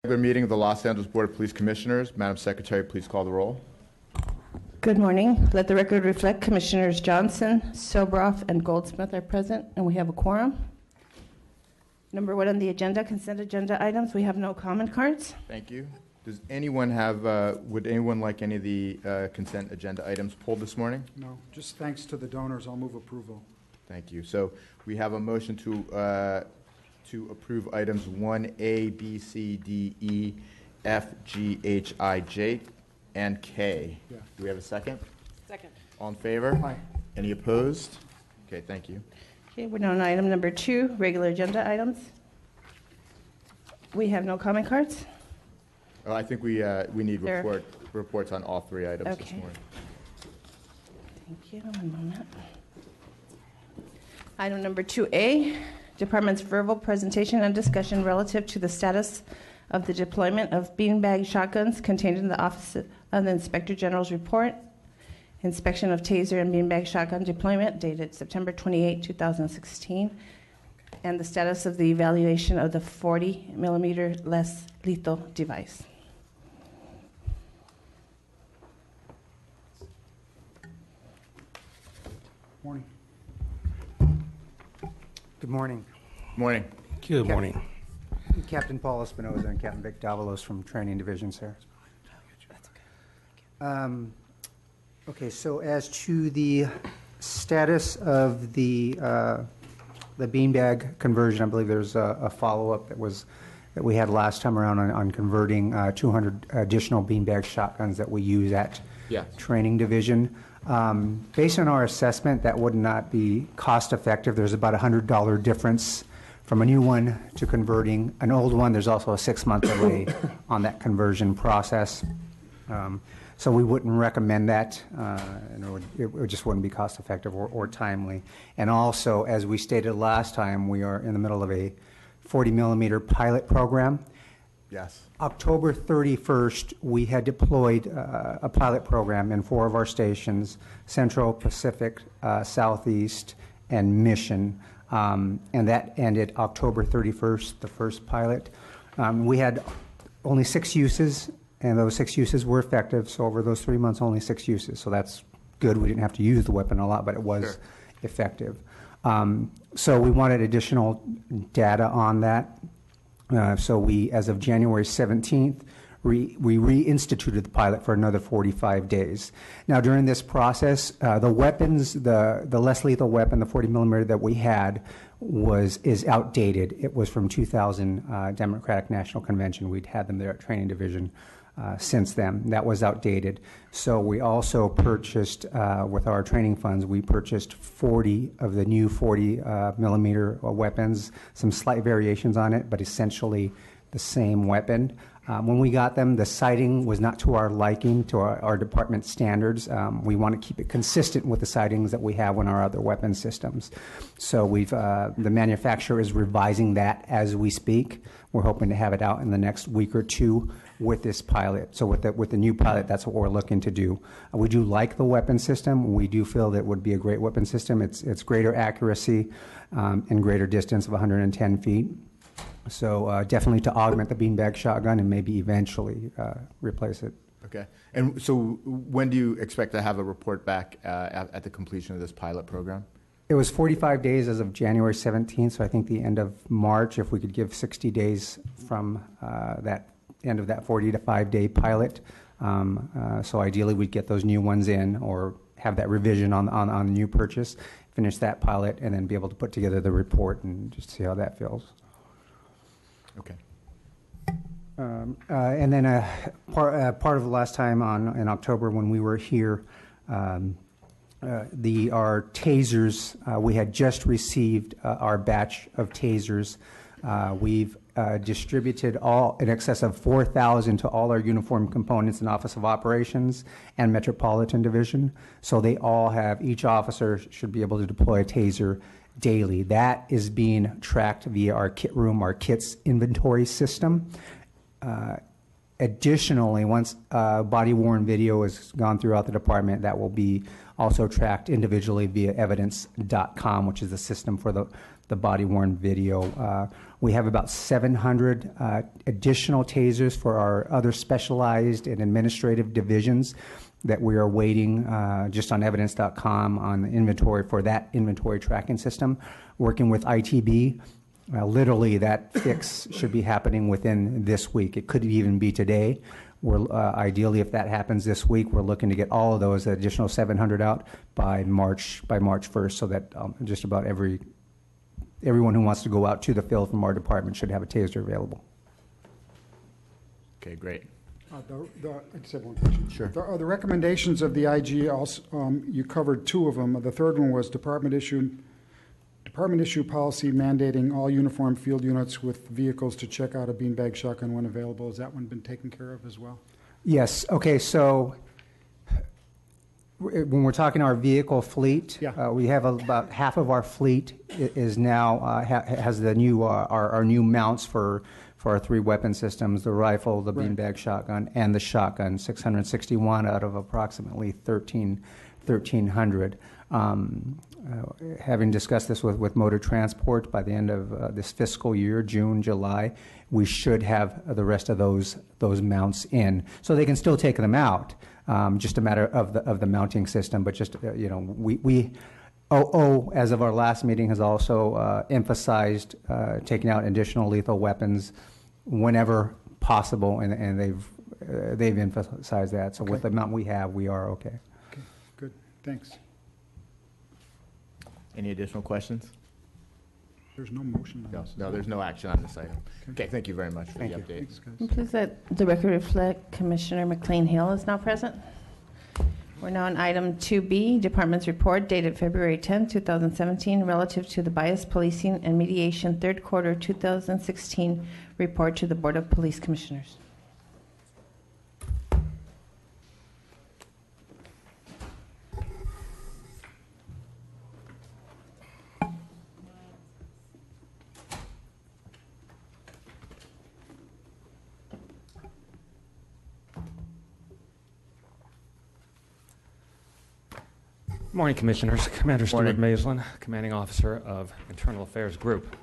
Regular meeting of the Los Angeles Board of Police Commissioners. Madam Secretary, please call the roll. Good morning. Let the record reflect Commissioners Johnson, Sobroff, and Goldsmith are present, and we have a quorum. Number 1 on the agenda, consent agenda items. We have no comment cards. Thank you. Does anyone have, would anyone like any of the consent agenda items pulled this morning? No, just thanks to the donors. I'll move approval. Thank you. So we have a motion to approve items 1A, B, C, D, E, F, G, H, I, J, and K. Yeah. Do we have a second? Second. All in favor? Aye. Any opposed? Okay, thank you. Okay, we're now on item number 2, regular agenda items. We have no comment cards. Oh, I think we need reports on all 3 items this Okay. morning. Thank you. One moment. Item number 2A, Department's verbal presentation and discussion relative to the status of the deployment of beanbag shotguns contained in the Office of the Inspector General's report. Inspection of Taser and beanbag shotgun deployment dated September 28, 2016. And the status of the evaluation of the 40 millimeter less lethal device. Morning. Good morning. Morning. Good morning. Captain Paul Espinoza and Captain Vic Davalos from Training Divisions here. Okay, so as to the status of the beanbag conversion, I believe there's a follow-up that we had last time around on converting 200 additional beanbag shotguns that we use at Training Division. Based on our assessment, that would not be cost effective. There's about $100 difference from a new one to converting an old one. There's also a 6-month delay on that conversion process. So we wouldn't recommend that, and it just wouldn't be cost effective or timely. And also, as we stated last time, we are in the middle of a 40 millimeter pilot program. Yes. October 31st, we had deployed a pilot program in 4 of our stations: Central, Pacific, Southeast, and Mission. And that ended October 31st, the first pilot. We had only 6 uses, and those 6 uses were effective. So over those 3 months, only 6 uses. So that's good. We didn't have to use the weapon a lot, but it was effective. So we wanted additional data on that. So we, as of January 17th, we reinstituted the pilot for another 45 days. Now, during this process, the weapons, the less lethal weapon, the 40 millimeter that we had, is outdated. It was from 2000 Democratic National Convention. We'd had them there at Training Division since then. That was outdated. So we also purchased, with our training funds, we purchased 40 of the new 40 millimeter weapons, some slight variations on it, but essentially the same weapon. When we got them, the sighting was not to our liking, to our department standards. We want to keep it consistent with the sightings that we have on our other weapon systems. So the manufacturer is revising that as we speak. We're hoping to have it out in the next week or 2 with this pilot. So with the new pilot, that's what we're looking to do. We do like the weapon system. We do feel that it would be a great weapon system. It's greater accuracy and greater distance of 110 feet. So definitely to augment the beanbag shotgun and maybe eventually replace it. Okay. And so when do you expect to have a report back at the completion of this pilot program? It was 45 days as of January 17th, so I think the end of March, if we could give 60 days from that end of that 40 to 5-day pilot. So ideally we'd get those new ones in or have that revision on the new purchase, finish that pilot, and then be able to put together the report and just see how that feels. Okay. And then part of the last time in October when we were here, our tasers, we had just received our batch of tasers. We've distributed in excess of 4,000 to all our uniform components in Office of Operations and Metropolitan Division. So they all have, each officer should be able to deploy a taser daily. That is being tracked via our kit room, our kits inventory system. Additionally, once body-worn video has gone throughout the department, that will be also tracked individually via evidence.com, which is the system for the the body-worn video. We have about 700 additional tasers for our other specialized and administrative divisions that we are waiting just on evidence.com on the inventory for that inventory tracking system. Working with ITB, literally that fix should be happening within this week. It could even be today. We're ideally, if that happens this week, we're looking to get all of those additional 700 out by March 1st, so that just about everyone who wants to go out to the field from our department should have a taser available. Okay, great. I just have one question. Sure. The recommendations of the IG, also, you covered two of them. The third one was department issue policy mandating all uniformed field units with vehicles to check out a beanbag shotgun when available. Has that one been taken care of as well? Yes. Okay. So when we're talking our vehicle fleet, Yeah. we have about half of our fleet is now has the new our new mounts for our 3 weapon systems: the rifle, the Right. beanbag shotgun, and the shotgun. 661 out of approximately 1,300. Having discussed this with motor transport, by the end of this fiscal year, June, July, we should have the rest of those mounts in, so they can still take them out. Just a matter of the mounting system, but just we as of our last meeting, has also emphasized taking out additional lethal weapons whenever possible, and they've emphasized that. So Okay. with the amount we have, we are okay. Okay, good. Thanks. Any additional questions? There's no motion on No, this. no, there's no action on this item. Okay, thank you very much for the Thank you. update. Thanks, guys. Please let the record reflect Commissioner McLean Hill is now present. We're now on item 2B, Department's report dated February 10, 2017, relative to the bias policing and mediation third quarter 2016 report to the Board of Police Commissioners. Good morning, Commissioners. Commander Morning. Stuart Maislin, Commanding Officer of Internal Affairs Group.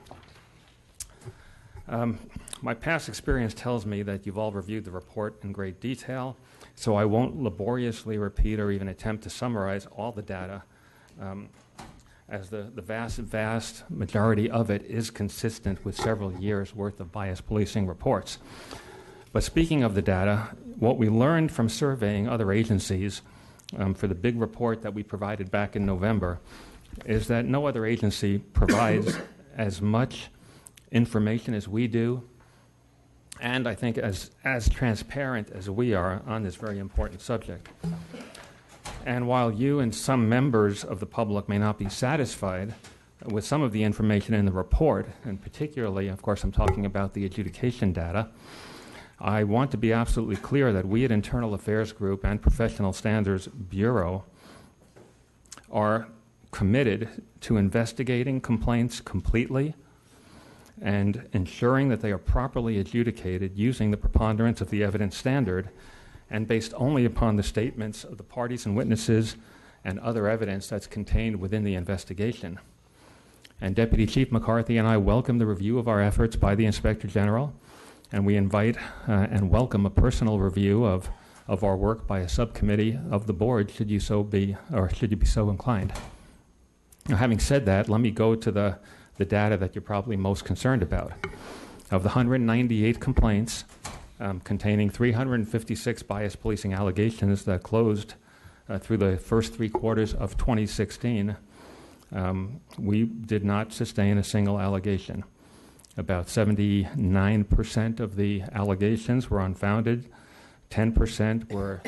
My past experience tells me that you've all reviewed the report in great detail, so I won't laboriously repeat or even attempt to summarize all the data, as the vast majority of it is consistent with several years' worth of bias policing reports. But speaking of the data, what we learned from surveying other agencies for the big report that we provided back in November is that no other agency provides as much information as we do, and I think as transparent as we are on this very important subject. And while you and some members of the public may not be satisfied with some of the information in the report, and particularly, of course, I'm talking about the adjudication data, I want to be absolutely clear that we at Internal Affairs Group and Professional Standards Bureau are committed to investigating complaints completely and ensuring that they are properly adjudicated using the preponderance of the evidence standard and based only upon the statements of the parties and witnesses and other evidence that's contained within the investigation. And Deputy Chief McCarthy and I welcome the review of our efforts by the Inspector General, and we invite and welcome a personal review of our work by a subcommittee of the board, should you be so inclined. Now, having said that, let me go to the data that you're probably most concerned about. Of the 198 complaints containing 356 bias policing allegations that closed through the first 3 quarters of 2016, we did not sustain a single allegation. About 79% of the allegations were unfounded, 10% were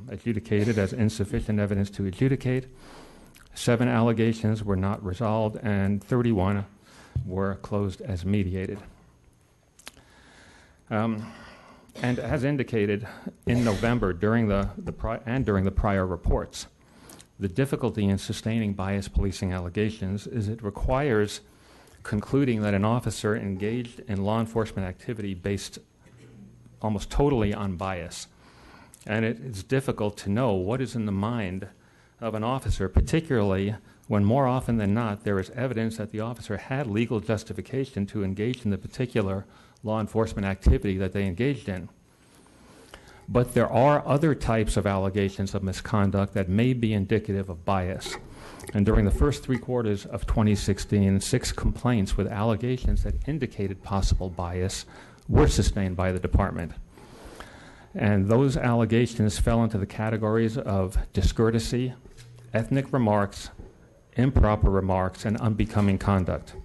adjudicated as insufficient evidence to adjudicate, 7 allegations were not resolved, and 31 were closed as mediated. And as indicated in November during the prior reports, the difficulty in sustaining bias policing allegations is it requires concluding that an officer engaged in law enforcement activity based almost totally on bias. And it is difficult to know what is in the mind of an officer, particularly when more often than not there is evidence that the officer had legal justification to engage in the particular law enforcement activity that they engaged in. But there are other types of allegations of misconduct that may be indicative of bias. And during the first 3 quarters of 2016, 6 complaints with allegations that indicated possible bias were sustained by the department. And those allegations fell into the categories of discourtesy, ethnic remarks, improper remarks, and unbecoming conduct.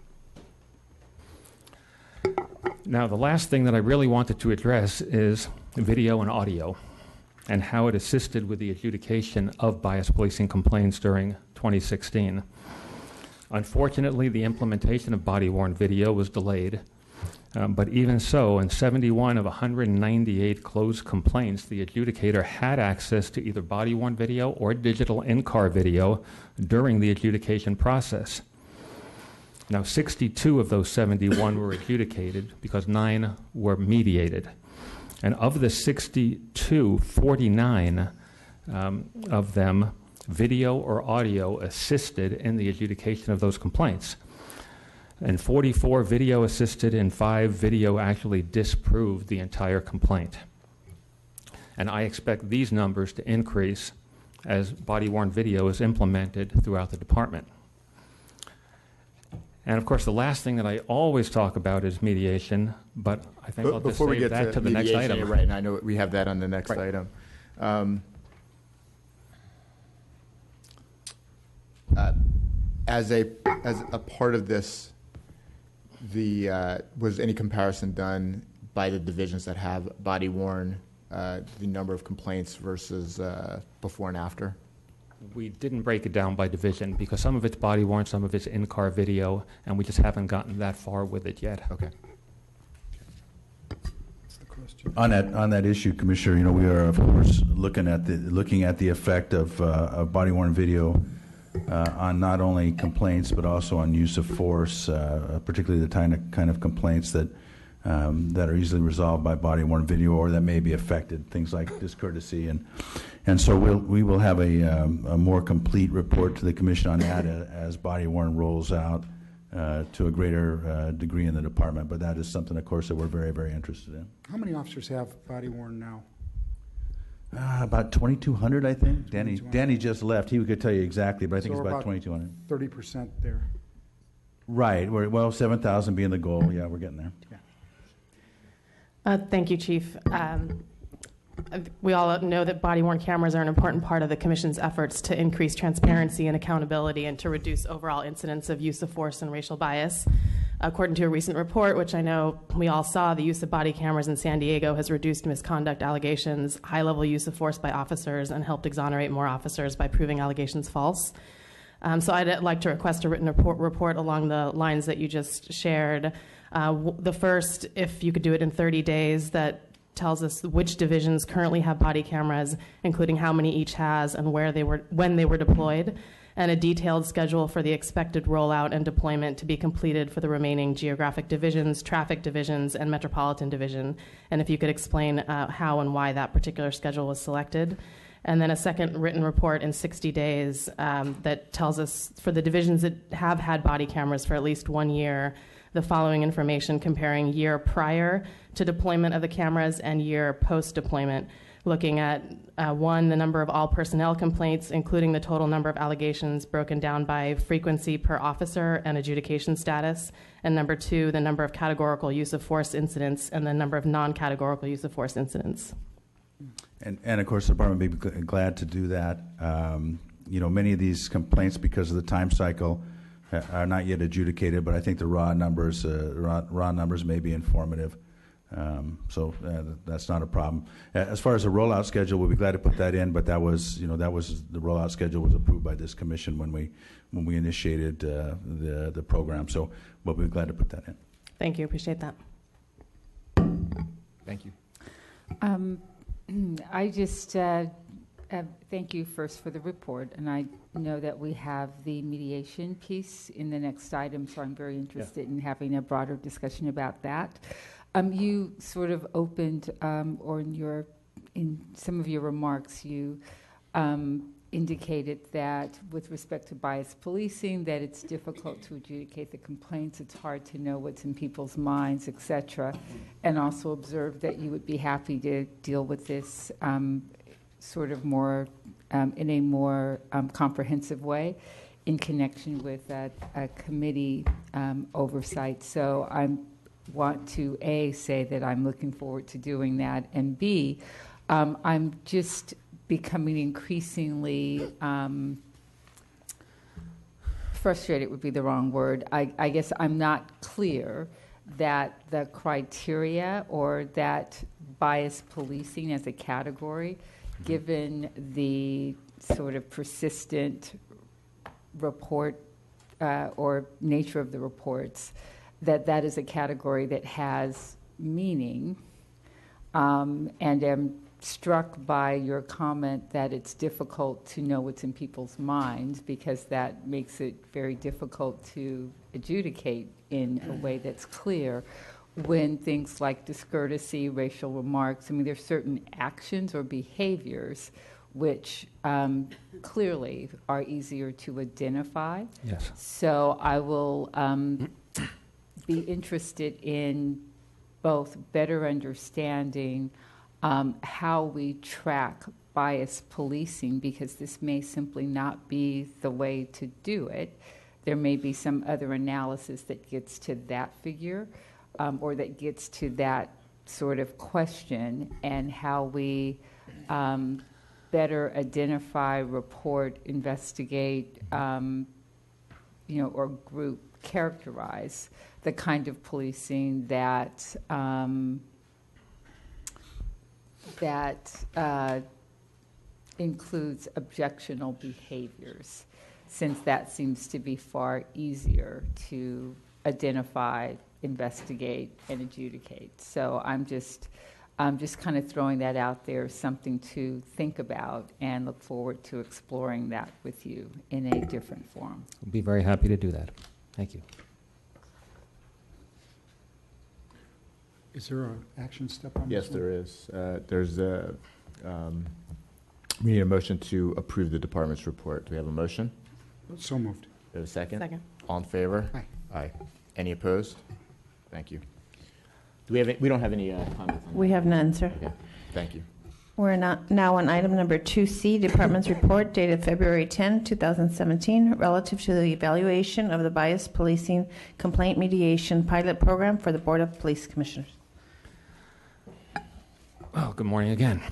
Now, the last thing that I really wanted to address is video and audio and how it assisted with the adjudication of bias policing complaints during 2016. Unfortunately, the implementation of body-worn video was delayed, but even so, in 71 of 198 closed complaints, the adjudicator had access to either body-worn video or digital in-car video during the adjudication process. Now, 62 of those 71 were adjudicated because 9 were mediated. And of the 62, 49 of them, video or audio assisted in the adjudication of those complaints. And 44 video assisted and 5 video actually disproved the entire complaint. And I expect these numbers to increase as body-worn video is implemented throughout the department. And of course, the last thing that I always talk about is mediation, but I think I'll just save that to the next item. Right, and I know we have that on the next item. As a part of this, was any comparison done by the divisions that have body-worn, the number of complaints versus before and after? We didn't break it down by division because some of it's body-worn, some of it's in-car video, and we just haven't gotten that far with it yet. Okay. On that issue, Commissioner, we are of course looking at the effect of body-worn video on not only complaints but also on use of force, particularly the kind of complaints that are easily resolved by body-worn video or that may be affected, things like discourtesy, and so we will have a more complete report to the Commission on that as body-worn rolls out to a greater degree in the department. But that is something, of course, that we're very, very interested in. How many officers have body-worn now? About 2,200, I think. Danny just left. He could tell you exactly, but I think it's about 2,200. 30% there. Right. 7,000 being the goal. Yeah, we're getting there. Yeah. Thank you, Chief. We all know that body-worn cameras are an important part of the Commission's efforts to increase transparency and accountability and to reduce overall incidents of use of force and racial bias. According to a recent report, which I know we all saw, the use of body cameras in San Diego has reduced misconduct allegations, high-level use of force by officers, and helped exonerate more officers by proving allegations false. So I'd like to request a written report along the lines that you just shared. The first, if you could do it in 30 days, that tells us which divisions currently have body cameras, including how many each has and when they were deployed, and a detailed schedule for the expected rollout and deployment to be completed for the remaining geographic divisions, traffic divisions, and metropolitan division. And if you could explain how and why that particular schedule was selected. And then a second written report in 60 days that tells us for the divisions that have had body cameras for at least 1 year, the following information comparing year prior to deployment of the cameras and year post-deployment, looking at, 1, the number of all personnel complaints, including the total number of allegations broken down by frequency per officer and adjudication status, and number 2, the number of categorical use of force incidents and the number of non-categorical use of force incidents. And of course, the department would be glad to do that. Many of these complaints, because of the time cycle, are not yet adjudicated, but I think the raw numbers may be informative. So that's not a problem. As far as the rollout schedule, we'll be glad to put that in, but that was the rollout schedule was approved by this commission when we initiated the program. So we'll be glad to put that in. Thank you. Appreciate that. Thank you. I just thank you first for the report, and I know that we have the mediation piece in the next item, so I'm very interested in having a broader discussion about that. You sort of opened, or in some of your remarks, you indicated that with respect to bias policing, that it's difficult to adjudicate the complaints, it's hard to know what's in people's minds, et cetera, and also observed that you would be happy to deal with this sort of more, in a more comprehensive way in connection with a committee oversight. So I want to, A, say that I'm looking forward to doing that, and B, I'm just becoming increasingly frustrated would be the wrong word. I guess I'm not clear that the criteria or that bias policing as a category, given the sort of persistent report or nature of the reports, that is a category that has meaning, and am struck by your comment that it's difficult to know what's in people's minds, because that makes it very difficult to adjudicate in a way that's clear when things like discourtesy, racial remarks, I mean, there's certain actions or behaviors which clearly are easier to identify. Yes. So I will be interested in both better understanding how we track bias policing, because this may simply not be the way to do it. There may be some other analysis that gets to that figure, or that gets to that sort of question, and how we better identify, report, investigate, or group characterize the kind of policing that includes objectionable behaviors, since that seems to be far easier to identify, investigate, and adjudicate. So I'm just kind of throwing that out there, something to think about, and look forward to exploring that with you in a different forum. We'll be very happy to do that. Thank you. Is there an action step on this Yes, one? there is. We need a motion to approve the department's report. Do we have a motion? So moved. Do we have a second? Second. All in favor? Aye. Aye. Any opposed? Thank you. Do we have? We don't have any comments on We have none, sir. that. Okay. Thank you. We're now on item number 2C, Department's Report dated February 10, 2017, relative to the evaluation of the Bias Policing Complaint Mediation Pilot Program for the Board of Police Commissioners. Well, good morning again.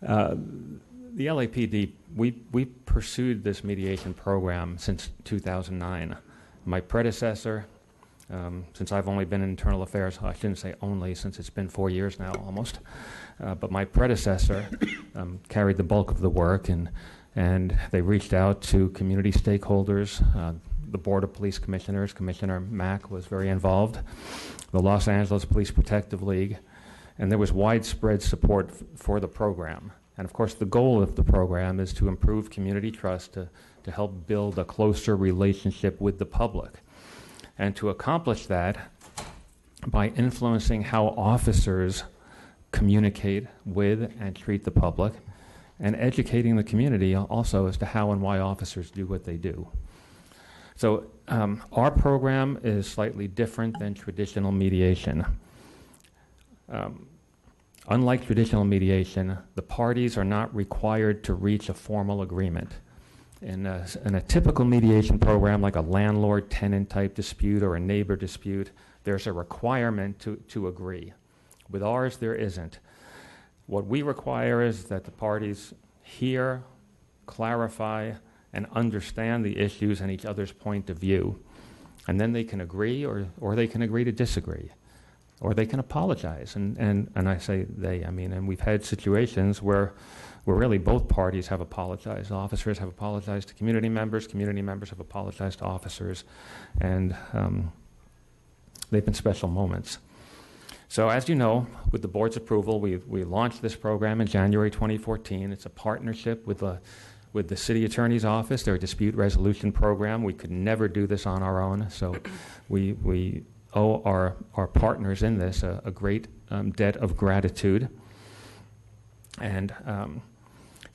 The LAPD, we pursued this mediation program since 2009. My predecessor, since I've only been in internal affairs, I shouldn't say only, since it's been 4 years now almost, but my predecessor carried the bulk of the work, and they reached out to community stakeholders. The Board of Police Commissioners, Commissioner Mack was very involved, the Los Angeles Police Protective League, and there was widespread support for the program. And of course, the goal of the program is to improve community trust, to help build a closer relationship with the public. And to accomplish that by influencing how officers communicate with and treat the public, and educating the community also as to how and why officers do what they do. So our program is slightly different than traditional mediation. Unlike traditional mediation, the parties are not required to reach a formal agreement. In a typical mediation program, like a landlord-tenant type dispute or a neighbor dispute, there's a requirement to agree. With ours, there isn't. What we require is that the parties hear, clarify, and understand the issues and each other's point of view. And then they can agree, or they can agree to disagree. Or they can apologize. And I say they, I mean, and we've had situations where really both parties have apologized. Officers have apologized to community members have apologized to officers, and they've been special moments. So as you know, with the board's approval, we launched this program in January 2014. It's a partnership with the city attorney's office, their dispute resolution program. We could never do this on our own, so we owe our partners in this a great debt of gratitude. And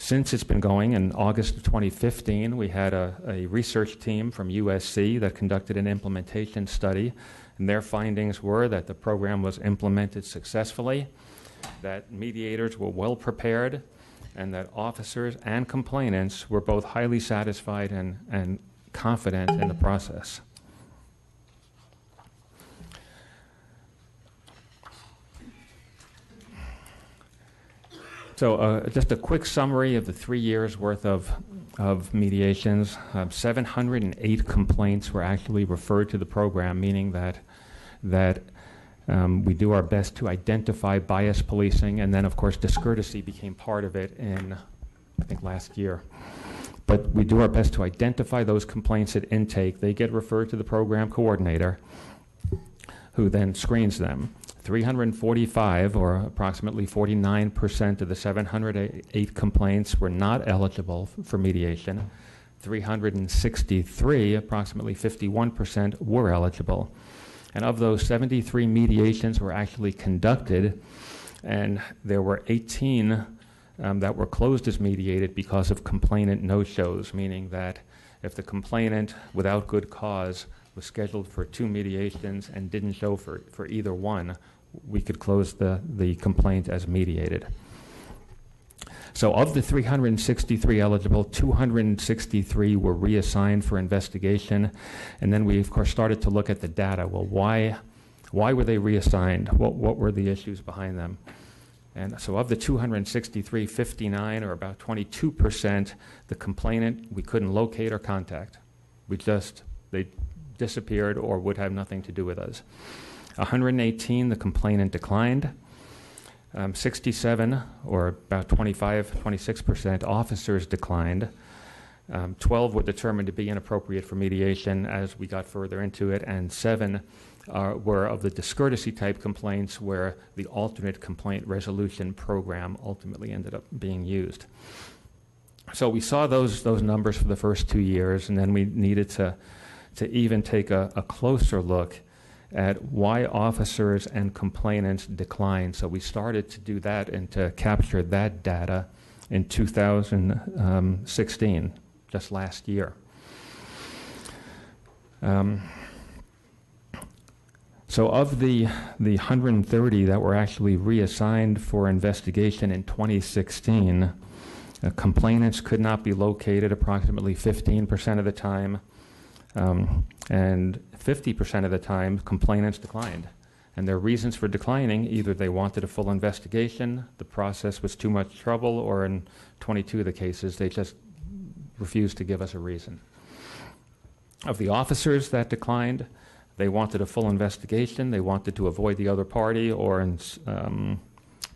Since it's been going, in August of 2015, we had a research team from USC that conducted an implementation study, and their findings were that the program was implemented successfully, that mediators were well prepared, and that officers and complainants were both highly satisfied and confident in the process. So just a quick summary of the 3 years' worth of mediations. 708 complaints were actually referred to the program, meaning that we do our best to identify bias policing, and then, of course, discourtesy became part of it in, I think, last year. But we do our best to identify those complaints at intake. They get referred to the program coordinator, who then screens them. 345, or approximately 49% of the 708 complaints, were not eligible for mediation. 363, approximately 51%, were eligible. And of those, 73 mediations were actually conducted, and there were 18 that were closed as mediated because of complainant no-shows, meaning that if the complainant, without good cause, was scheduled for 2 mediations and didn't show for either one, we could close the complaint as mediated. So of the 363 eligible, 263 were reassigned for investigation, and then we, of course, started to look at the data. Well, why were they reassigned? What were the issues behind them? And so of the 263, 59, or about 22%, the complainant we couldn't locate or contact. They disappeared or would have nothing to do with us. 118, the complainant declined. 67, or about 26%, officers declined. 12 were determined to be inappropriate for mediation as we got further into it, and 7 were of the discourtesy type complaints where the alternate complaint resolution program ultimately ended up being used. So we saw those numbers for the first 2 years, and then we needed to even take a closer look at why officers and complainants declined. So we started to do that and to capture that data in 2016, just last year. So of the 130 that were actually reassigned for investigation in 2016, complainants could not be located approximately 15% of the time, and 50% of the time, complainants declined. And their reasons for declining, either they wanted a full investigation, the process was too much trouble, or in 22 of the cases, they just refused to give us a reason. Of the officers that declined, they wanted a full investigation, they wanted to avoid the other party, or in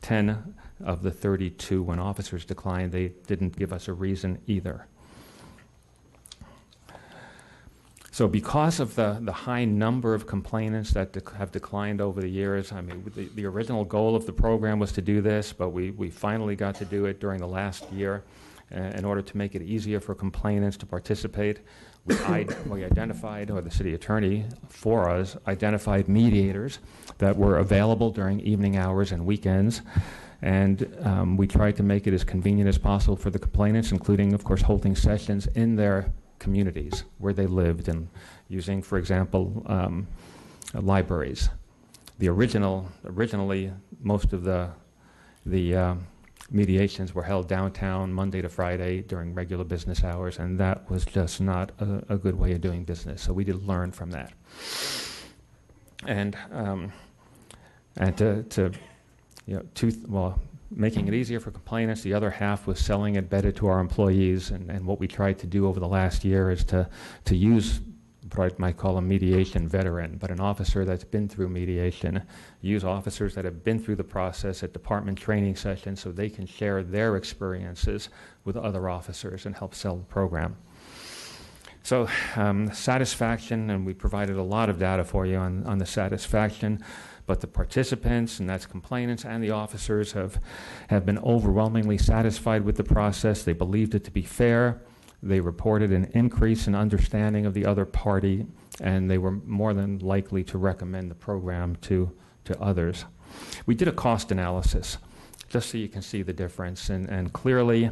10 of the 32, when officers declined, they didn't give us a reason either. So because of the high number of complainants that have declined over the years, I mean, the original goal of the program was to do this, but we finally got to do it during the last year. In order to make it easier for complainants to participate, we identified, or the city attorney for us, identified mediators that were available during evening hours and weekends. And we tried to make it as convenient as possible for the complainants, including, of course, holding sessions in their communities where they lived, and using, for example, libraries. Originally, most of the mediations were held downtown Monday to Friday during regular business hours, and that was just not a good way of doing business. So we did learn from that, and making it easier for complainants. The other half was selling it better to our employees, and what we tried to do over the last year is to use what I might call a mediation veteran, but an officer that's been through mediation, use officers that have been through the process at department training sessions so they can share their experiences with other officers and help sell the program. So satisfaction, and we provided a lot of data for you on the satisfaction, but the participants, and that's complainants and the officers, have been overwhelmingly satisfied with the process. They believed it to be fair. They reported an increase in understanding of the other party, and they were more than likely to recommend the program to others. We did a cost analysis just so you can see the difference. And clearly,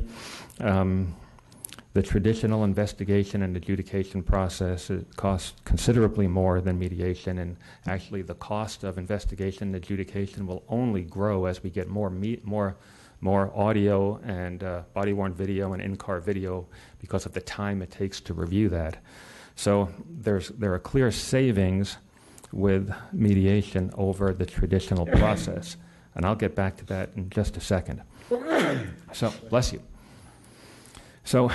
the traditional investigation and adjudication process, it costs considerably more than mediation, and actually the cost of investigation and adjudication will only grow as we get more audio and body-worn video and in-car video because of the time it takes to review that. So there are clear savings with mediation over the traditional process, and I'll get back to that in just a second. So, bless you. So,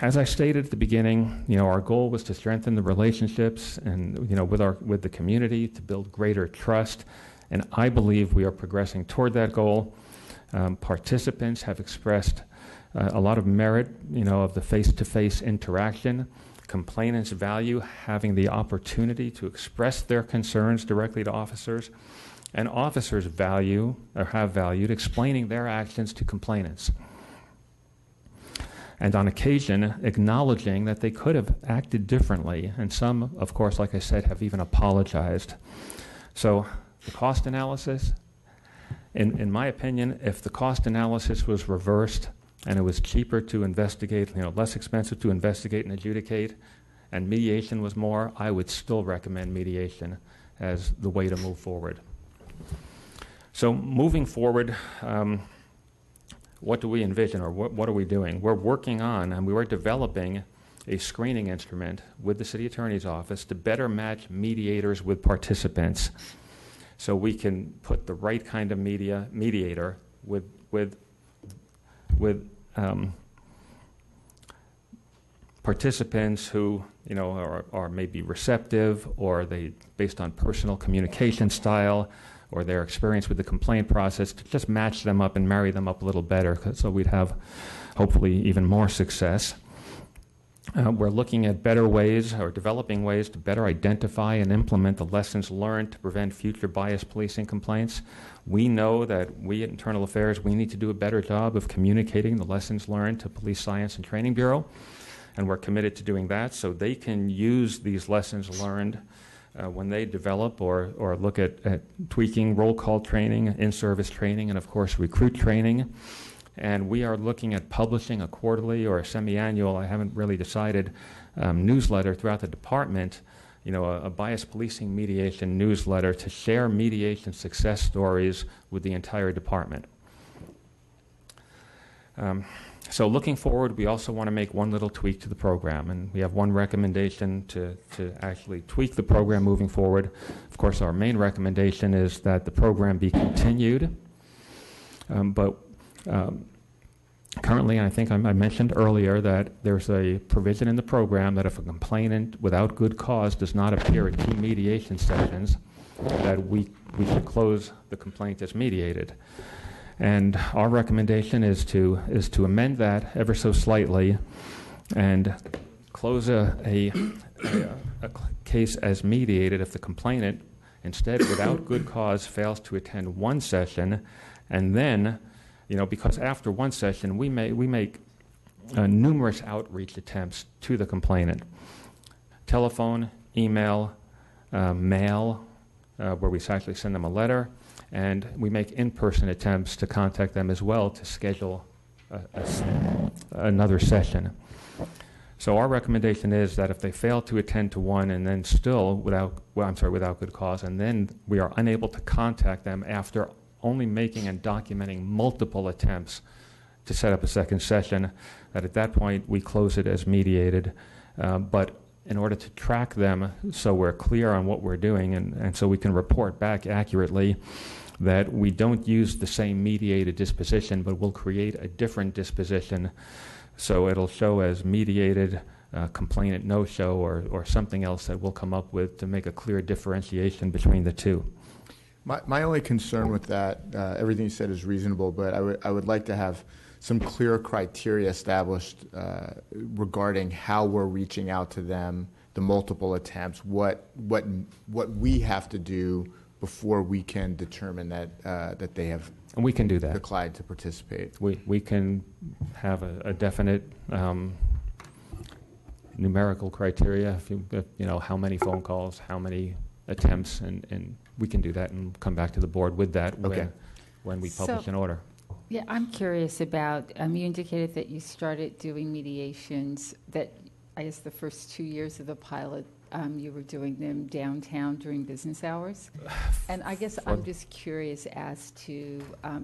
as I stated at the beginning, our goal was to strengthen the relationships and, with the community, to build greater trust, and I believe we are progressing toward that goal. Participants have expressed a lot of merit, of the face-to-face interaction. Complainants value having the opportunity to express their concerns directly to officers, and officers value or have valued explaining their actions to complainants, and on occasion acknowledging that they could have acted differently, and some, of course, like I said, have even apologized. So the cost analysis, in my opinion, if the cost analysis was reversed and it was cheaper to investigate, less expensive to investigate and adjudicate, and mediation was more, I would still recommend mediation as the way to move forward. So moving forward, what do we envision, or what are we doing? We're working on, and we are developing a screening instrument with the City Attorney's Office to better match mediators with participants, so we can put the right kind of mediator with participants who are maybe receptive, or they, based on personal communication style or their experience with the complaint process, to just match them up and marry them up a little better, so we'd have hopefully even more success. We're looking at better ways, or developing ways, to better identify and implement the lessons learned to prevent future bias policing complaints. We know that we at Internal Affairs, we need to do a better job of communicating the lessons learned to Police Science and Training Bureau, and we're committed to doing that so they can use these lessons learned when they develop or look at tweaking roll call training, in-service training, and of course recruit training. And we are looking at publishing a quarterly or a semi-annual, I haven't really decided, newsletter throughout the department, a bias policing mediation newsletter to share mediation success stories with the entire department. So looking forward, we also want to make one little tweak to the program, and we have one recommendation to actually tweak the program moving forward. Of course, our main recommendation is that the program be continued, but currently, I think I mentioned earlier that there's a provision in the program that if a complainant without good cause does not appear at key mediation sessions, that we should close the complaint as mediated. And our recommendation is to amend that ever so slightly and close a case as mediated if the complainant instead, without good cause, fails to attend one session, and then, because after one session we make numerous outreach attempts to the complainant: telephone, email, mail, where we actually send them a letter. And we make in-person attempts to contact them as well to schedule another session. So our recommendation is that if they fail to attend to one and then still without good cause, and then we are unable to contact them after only making and documenting multiple attempts to set up a second session, that at that point we close it as mediated. But in order to track them so we're clear on what we're doing and so we can report back accurately, that we don't use the same mediated disposition, but we'll create a different disposition. So it'll show as mediated complainant no-show or something else that we'll come up with to make a clear differentiation between the two. My only concern with that, everything you said is reasonable, but I would like to have some clear criteria established regarding how we're reaching out to them, the multiple attempts, what we have to do before we can determine that they have and we can do that. Declined to participate. We can have a definite numerical criteria, how many phone calls, how many attempts, and we can do that and come back to the board with that when we publish an order. Yeah, I'm curious about, you indicated that you started doing mediations, that I guess the first 2 years of the pilot, you were doing them downtown during business hours. And I guess I'm just curious as to,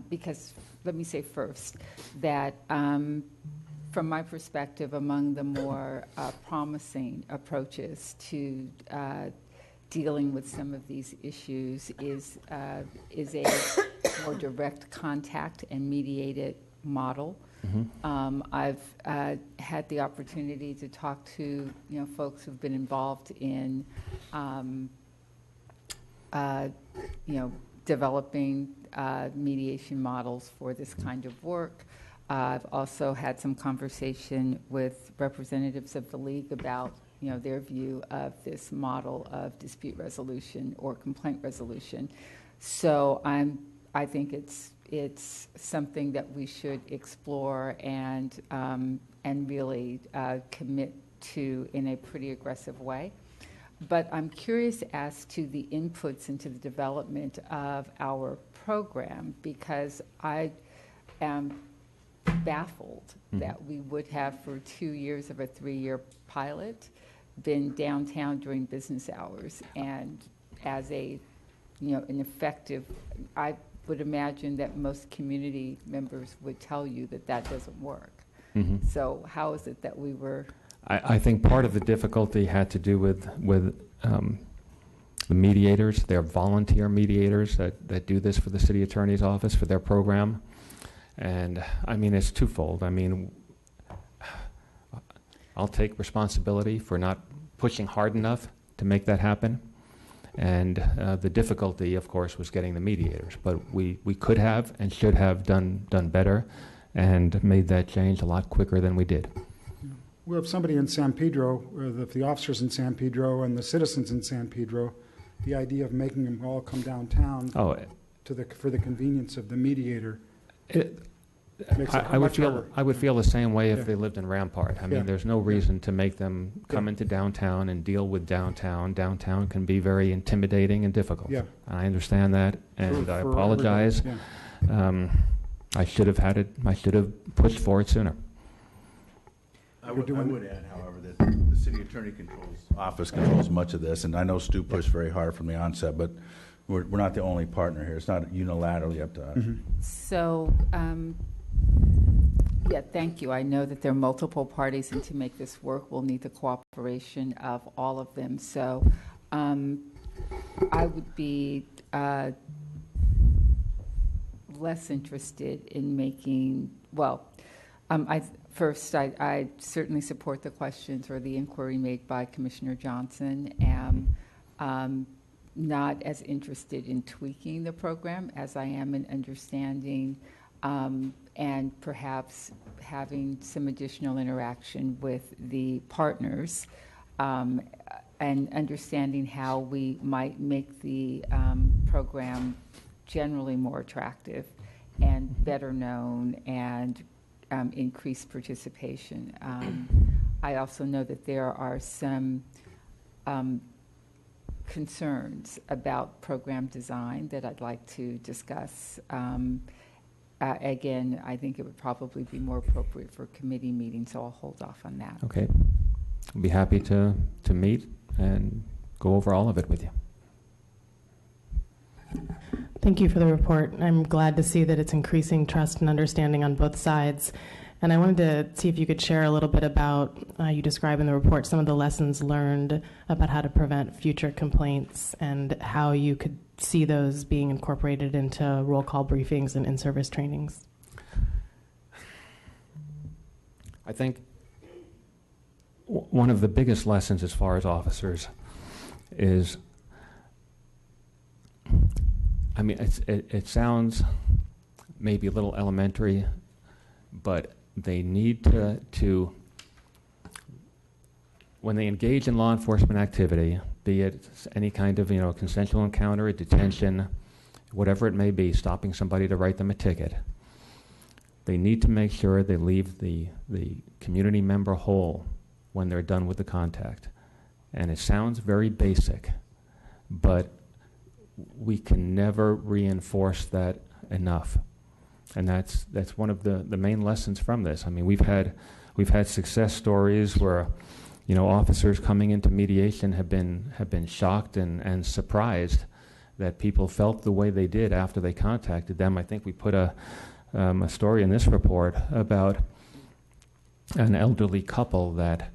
because let me say first, that from my perspective, among the more promising approaches to dealing with some of these issues is a more direct contact and mediated model. I've had the opportunity to talk to folks who've been involved in developing mediation models for this kind of work. I've also had some conversation with representatives of the league about their view of this model of dispute resolution or complaint resolution. So I think it's something that we should explore and really commit to in a pretty aggressive way. But I'm curious as to the inputs into the development of our program, because I am baffled that we would have, for 2 years of a 3-year pilot, been downtown during business hours, and as an effective, I would imagine that most community members would tell you that that doesn't work. So how is it that we were? I think part of the difficulty had to do with the mediators. They're volunteer mediators that do this for the city attorney's office for their program. And I mean, it's twofold. I mean, I'll take responsibility for not pushing hard enough to make that happen. And the difficulty, of course, was getting the mediators. But we could have and should have done better and made that change a lot quicker than we did. We have somebody in San Pedro, the officers in San Pedro and the citizens in San Pedro, the idea of making them all come downtown for the convenience of the mediator. I would feel the same way if they lived in Rampart. I mean, there's no reason to make them come into downtown and deal with downtown. Downtown can be very intimidating and difficult. Yeah. I understand that, and I apologize. Yeah. I should have pushed for it sooner. I would add, however, that the city attorney office controls much of this, and I know Stu pushed very hard from the onset, but we're not the only partner here. It's not unilaterally up to us. So, thank you. I know that there are multiple parties, and to make this work, we'll need the cooperation of all of them. So I would be less interested in making, I certainly support the questions or the inquiry made by Commissioner Johnson, and not as interested in tweaking the program as I am in understanding and perhaps having some additional interaction with the partners and understanding how we might make the program generally more attractive and better known and increase participation. I also know that there are some concerns about program design that I'd like to discuss. Again, I think it would probably be more appropriate for committee meetings, so I'll hold off on that. Okay. I'll be happy to meet and go over all of it with you. Thank you for the report. I'm glad to see that it's increasing trust and understanding on both sides. And I wanted to see if you could share a little bit about, you describe in the report, some of the lessons learned about how to prevent future complaints and how you could see those being incorporated into roll call briefings and in-service trainings. I think one of the biggest lessons as far as officers is, I mean, it sounds maybe a little elementary, but they need to when they engage in law enforcement activity, be it any kind of consensual encounter, a detention, whatever it may be, stopping somebody to write them a ticket, they need to make sure they leave the community member whole when they're done with the contact. And it sounds very basic, but we can never reinforce that enough. And that's one of the main lessons from this. I mean, we've had success stories where, you know, officers coming into mediation have been shocked and surprised that people felt the way they did after they contacted them. I think we put a story in this report about an elderly couple that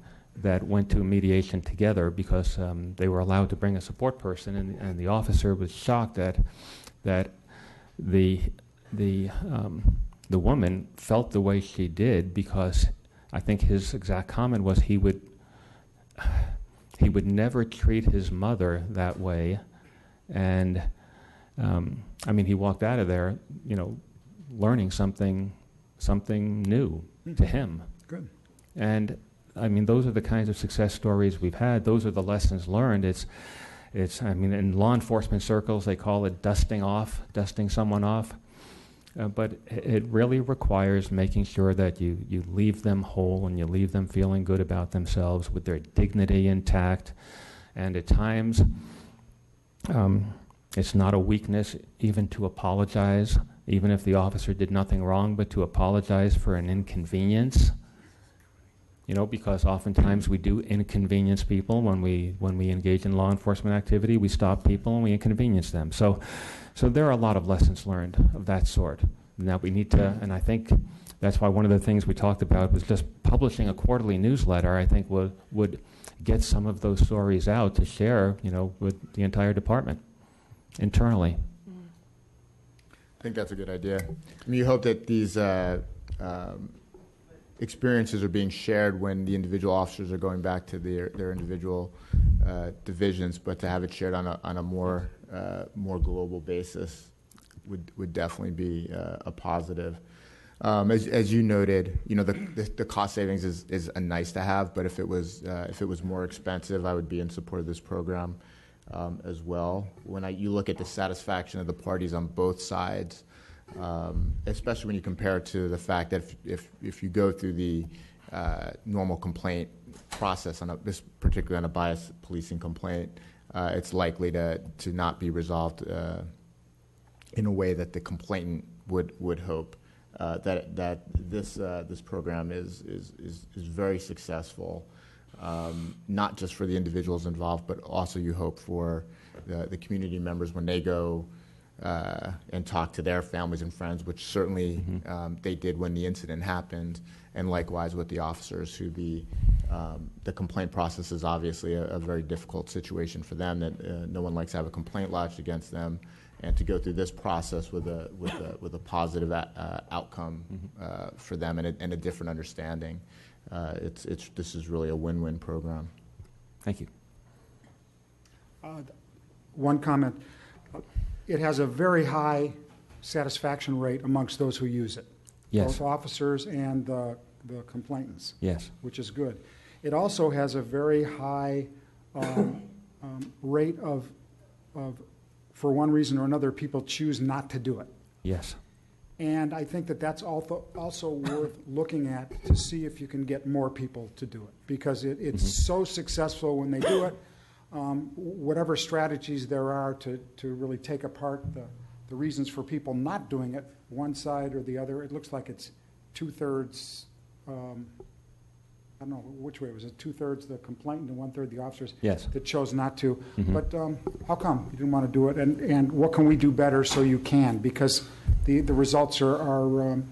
went to a mediation together because they were allowed to bring a support person, and the officer was shocked that the woman felt the way she did because I think his exact comment was he would never treat his mother that way, and I mean, he walked out of there, you know, learning something new to him. Good. And I mean, those are the kinds of success stories we've had. Those are the lessons learned. It's. I mean, in law enforcement circles, they call it dusting someone off. But it really requires making sure that you leave them whole and you leave them feeling good about themselves with their dignity intact. And at times, it's not a weakness even to apologize, even if the officer did nothing wrong, but to apologize for an inconvenience. You know, because oftentimes we do inconvenience people when we engage in law enforcement activity. We stop people and we inconvenience them. So there are a lot of lessons learned of that sort. Now we need to, and I think that's why one of the things we talked about was just publishing a quarterly newsletter. I think would get some of those stories out to share, you know, with the entire department internally. I think that's a good idea. I mean, you hope that these experiences are being shared when the individual officers are going back to their individual divisions, but to have it shared on a more global basis would definitely be a positive. As you noted, you know, the cost savings is a nice to have, but if it was more expensive, I would be in support of this program as well. When you look at the satisfaction of the parties on both sides, especially when you compare it to the fact that if you go through the normal complaint process particularly on a bias policing complaint, it's likely to not be resolved in a way that the complainant would hope. That this program is very successful, not just for the individuals involved, but also you hope for the community members when they go and talk to their families and friends, which certainly they did when the incident happened, and likewise with the officers who the complaint process is obviously a very difficult situation for them, that no one likes to have a complaint lodged against them, and to go through this process with a positive outcome for them and a different understanding. This is really a win-win program. Thank you. One comment. It has a very high satisfaction rate amongst those who use it. Yes. Both officers and the complainants. Yes. Which is good. It also has a very high rate of, for one reason or another, people choose not to do it. Yes. And I think that's also worth looking at to see if you can get more people to do it, because it's so successful when they do it. Whatever strategies there are to really take apart the reasons for people not doing it, one side or the other, it looks like it's 2/3, I don't know which way, was it 2/3 the complainant and 1/3 the officers that chose not to? But how come you didn't want to do it, and what can we do better so you can? Because the results are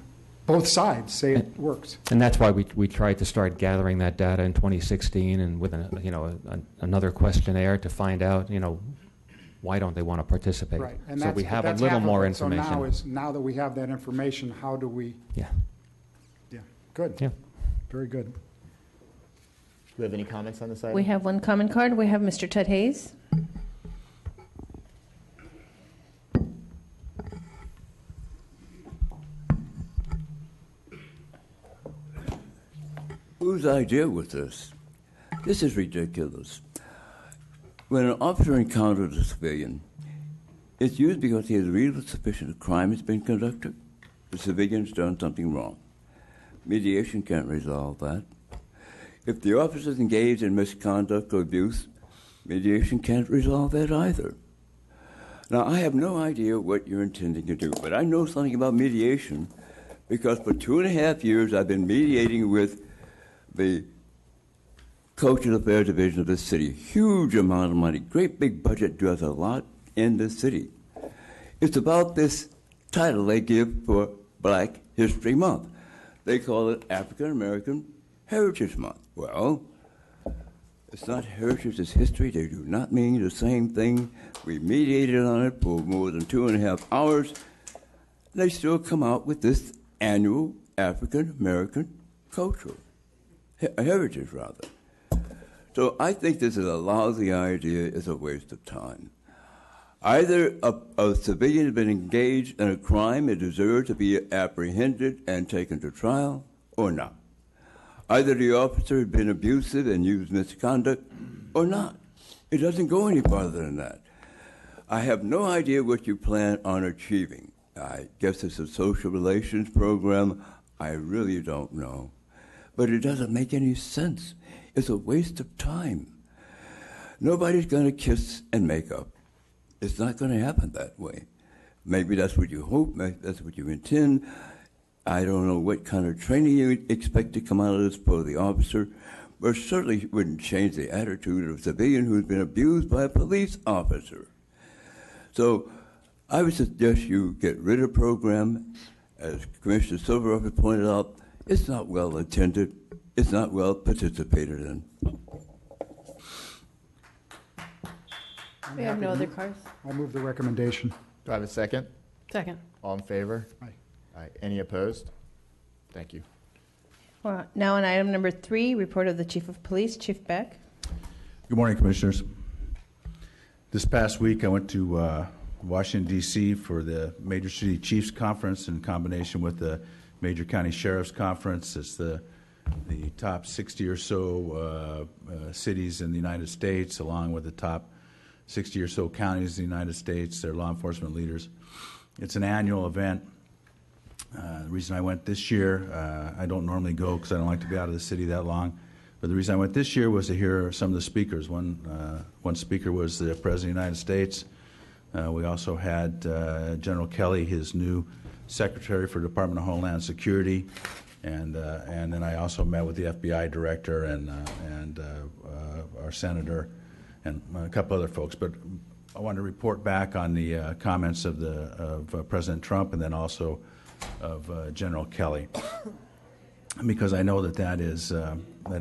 both sides say it works. And that's why we tried to start gathering that data in 2016 and with another questionnaire to find out, why don't they want to participate. Right. And so we have a little more information. So now that we have that information, how do we? Yeah. Yeah. Good. Yeah. Very good. Do we have any comments on this item? We have one comment card. We have Mr. Ted Hayes. Whose idea was this? This is ridiculous. When an officer encounters a civilian, it's usually because he has reasonable suspicion a crime has been conducted. The civilian's done something wrong. Mediation can't resolve that. If the officer is engaged in misconduct or abuse, mediation can't resolve that either. Now, I have no idea what you're intending to do, but I know something about mediation because for 2.5 years I've been mediating with the Cultural Affairs Division of the city. Huge amount of money, great big budget, does a lot in the city. It's about this title they give for Black History Month. They call it African American Heritage Month. Well, it's not heritage, it's history. They do not mean the same thing. We mediated on it for more than 2.5 hours. They still come out with this annual African American cultural heritage, rather. So I think this is a lousy idea. It's a waste of time. Either a civilian has been engaged in a crime and deserves to be apprehended and taken to trial, or not. Either the officer has been abusive and used misconduct, or not. It doesn't go any farther than that. I have no idea what you plan on achieving. I guess it's a social relations program. I really don't know. But it doesn't make any sense. It's a waste of time. Nobody's going to kiss and make up. It's not going to happen that way. Maybe that's what you hope, maybe that's what you intend. I don't know what kind of training you expect to come out of this for the officer, but certainly wouldn't change the attitude of a civilian who's been abused by a police officer. So I would suggest you get rid of the program. As Commissioner Silveroff has pointed out, it's not well attended, it's not well participated in. We have no other cars. I'll move the recommendation. Do I have a second? Second. All in favor? Aye. Aye. Any opposed? Thank you. Well, now on item number 3, report of the Chief of Police, Chief Beck. Good morning, Commissioners. This past week, I went to Washington, D.C. for the Major City Chiefs Conference in combination with the Major County Sheriffs Conference. It's the top 60 or so cities in the United States, along with the top 60 or so counties in the United States, their law enforcement leaders. It's an annual event. The reason I went this year, I don't normally go because I don't like to be out of the city that long, but the reason I went this year was to hear some of the speakers. One speaker was the President of the United States. We also had General Kelly, his new Secretary for Department of Homeland Security, and then I also met with the FBI Director and our Senator and a couple other folks. But I want to report back on the comments of President Trump and then also of General Kelly, because I know that is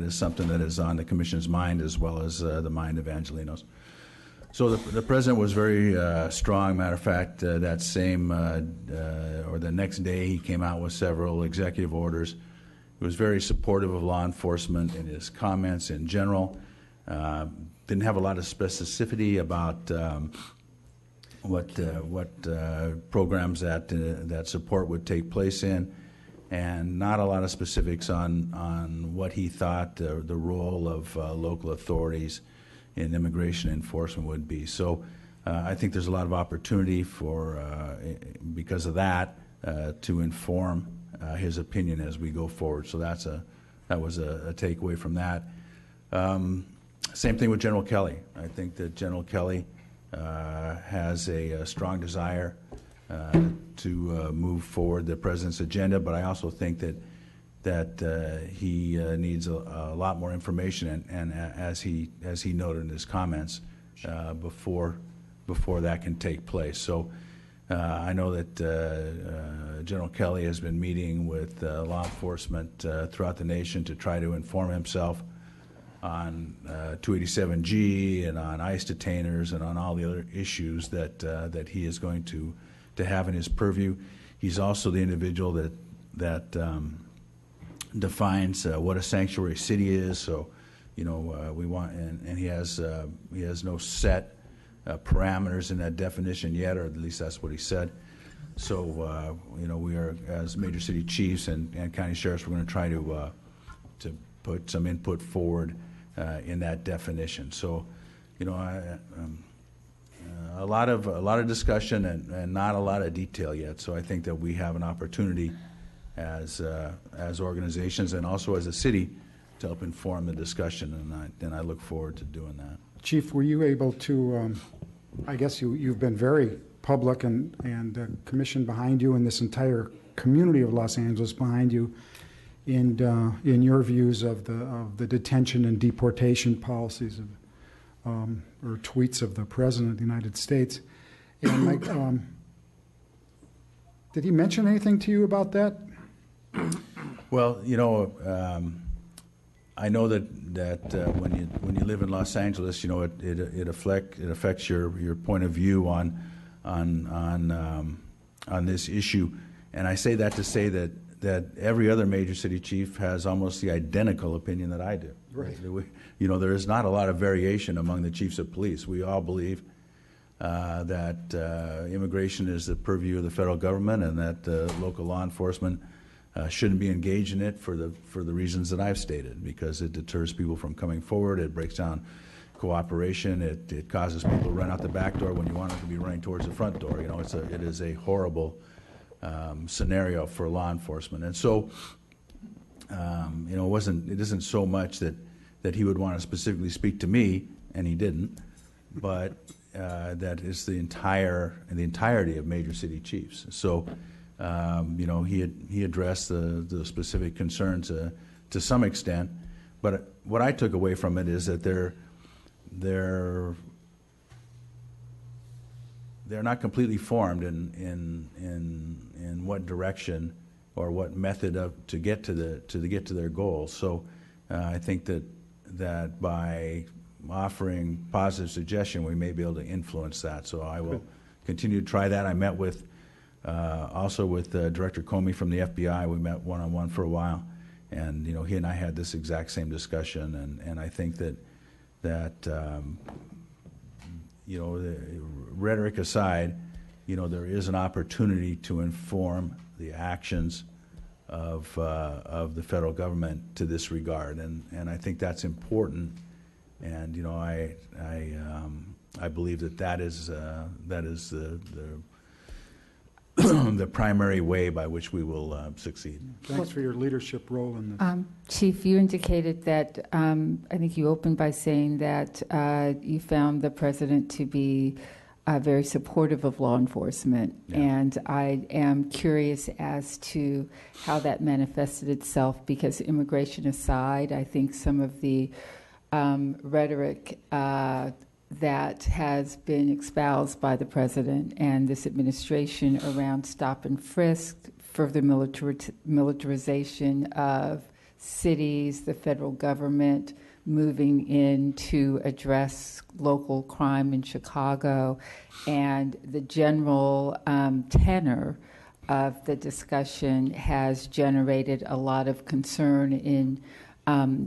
something that is on the Commission's mind as well as the mind of Angelino's. So the President was very strong. Matter of fact, that same or the next day, he came out with several executive orders. He was very supportive of law enforcement in his comments in general. Didn't have a lot of specificity about what programs that support would take place in, and not a lot of specifics on what he thought the role of local authorities in immigration enforcement would be. So I think there's a lot of opportunity for, because of that, to inform his opinion as we go forward. So that was a takeaway from that. Same thing with General Kelly. I think that General Kelly has a strong desire to move forward the President's agenda, but I also think that he needs a lot more information, and as he noted in his comments, before that can take place. So I know that General Kelly has been meeting with law enforcement throughout the nation to try to inform himself on 287G and on ICE detainers and on all the other issues that he is going to have in his purview. He's also the individual that defines what a sanctuary city is. So, we want, and he has no set parameters in that definition yet, or at least that's what he said. So, we are, as major city chiefs and county sheriffs, we're going to try to put some input forward in that definition. So, a lot of discussion and not a lot of detail yet. So I think that we have an opportunity as organizations and also as a city to help inform the discussion, and I look forward to doing that. Chief, were you able to I guess you've been very public and commission behind you and this entire community of Los Angeles behind you in your views of the detention and deportation policies or tweets of the President of the United States. And Mike, did he mention anything to you about that? Well, I know that when you live in Los Angeles, it affects your point of view on this issue, and I say that to say that every other major city chief has almost the identical opinion that I do. Right. There is not a lot of variation among the chiefs of police. We all believe that immigration is the purview of the federal government, and that local law enforcement shouldn't be engaged in it for the reasons that I've stated, because it deters people from coming forward, it breaks down cooperation, it causes people to run out the back door when you want them to be running towards the front door. It is a horrible scenario for law enforcement, and so it isn't so much that he would want to specifically speak to me, and he didn't, but that is the entirety of major city chiefs. So. He addressed the specific concerns to some extent, but what I took away from it is that they're not completely formed in what direction or what method to get to their goals. So I think that by offering positive suggestion, we may be able to influence that. So I will continue to try that. I met with. Also with Director Comey from the FBI, we met one-on-one for a while, and he and I had this exact same discussion, and I think that the rhetoric aside, there is an opportunity to inform the actions of the federal government to this regard, and I think that's important, and I believe that is the primary way by which we will succeed. Thanks for your leadership role in this. Chief, you indicated that, I think you opened by saying that you found the President to be very supportive of law enforcement. Yeah. And I am curious as to how that manifested itself, because immigration aside, I think some of the rhetoric that has been espoused by the President and this administration around stop and frisk, further militarization of cities, the federal government moving in to address local crime in Chicago, and the general tenor of the discussion has generated a lot of concern in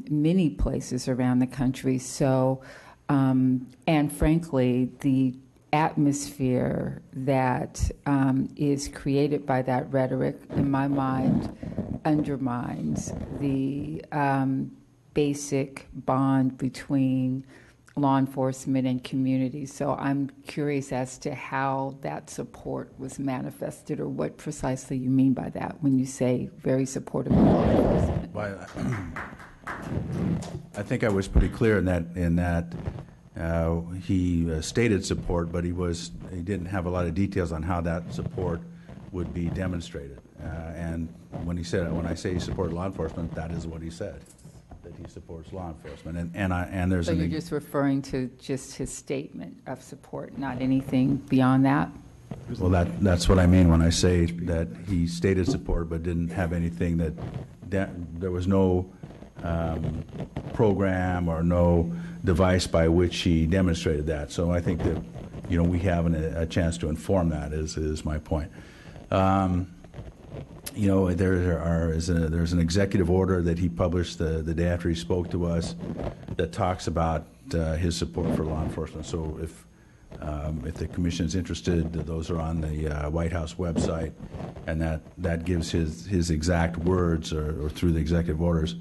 many places around the country. So, and frankly, the atmosphere that is created by that rhetoric, in my mind, undermines the basic bond between law enforcement and community. So I'm curious as to how that support was manifested, or what precisely you mean by that when you say very supportive of law enforcement. Well, I think I was pretty clear in that he stated support, but he didn't have a lot of details on how that support would be demonstrated. And when I say he supported law enforcement, that is what he said, that he supports law enforcement. And there's so you're just referring to just his statement of support, not anything beyond that? Well, that's what I mean when I say that he stated support, but didn't have anything that there was no program or no device by which he demonstrated that. So I think that we have a chance to inform that. Is my point. There's an executive order that he published the day after he spoke to us that talks about his support for law enforcement. So if the commission is interested, those are on the White House website, and that gives his exact words or through the executive orders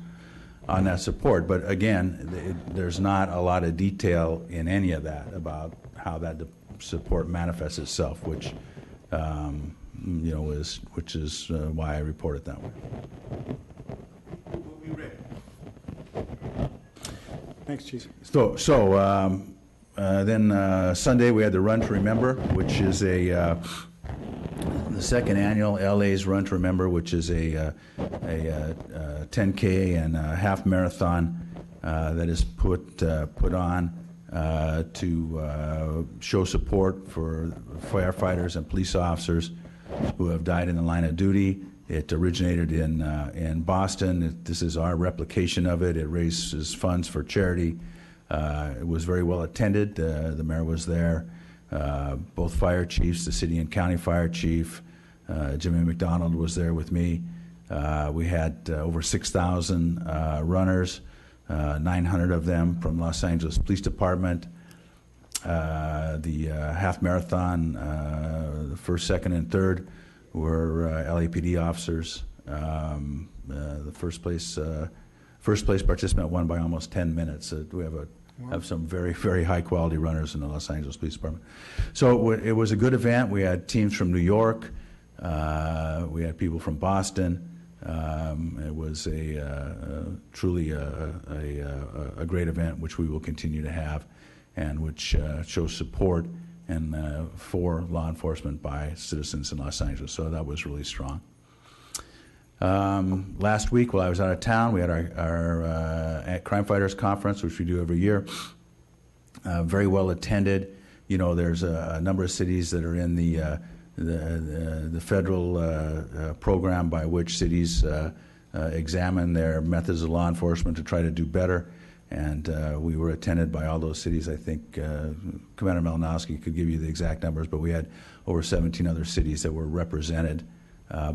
on that support. But again, there's not a lot of detail in any of that about how that support manifests itself, which is why I report it that way. Thanks, Chief. So Then Sunday we had the Run to Remember, which is the second annual LA's Run to Remember, which is a 10K and a half marathon that is put on to show support for firefighters and police officers who have died in the line of duty. It originated in Boston. This is our replication of it. It raises funds for charity. It was very well attended. The mayor was there. Both fire chiefs, the city and county fire chief, Jimmy McDonald was there with me. We had over 6,000 runners, 900 of them from Los Angeles Police Department. The half marathon, the first, second, and third were LAPD officers. The first place participant won by almost 10 minutes. We have some very, very high quality runners in the Los Angeles Police Department. So it was a good event. We had teams from New York. We had people from Boston. It was truly a great event, which we will continue to have, and which shows support and for law enforcement by citizens in Los Angeles. So that was really strong. Last week, while I was out of town, we had our Crime Fighters Conference, which we do every year. Very well attended. You know, there's a number of cities that are in the federal program by which cities examine their methods of law enforcement to try to do better. And we were attended by all those cities. I think Commander Malinowski could give you the exact numbers, but we had over 17 other cities that were represented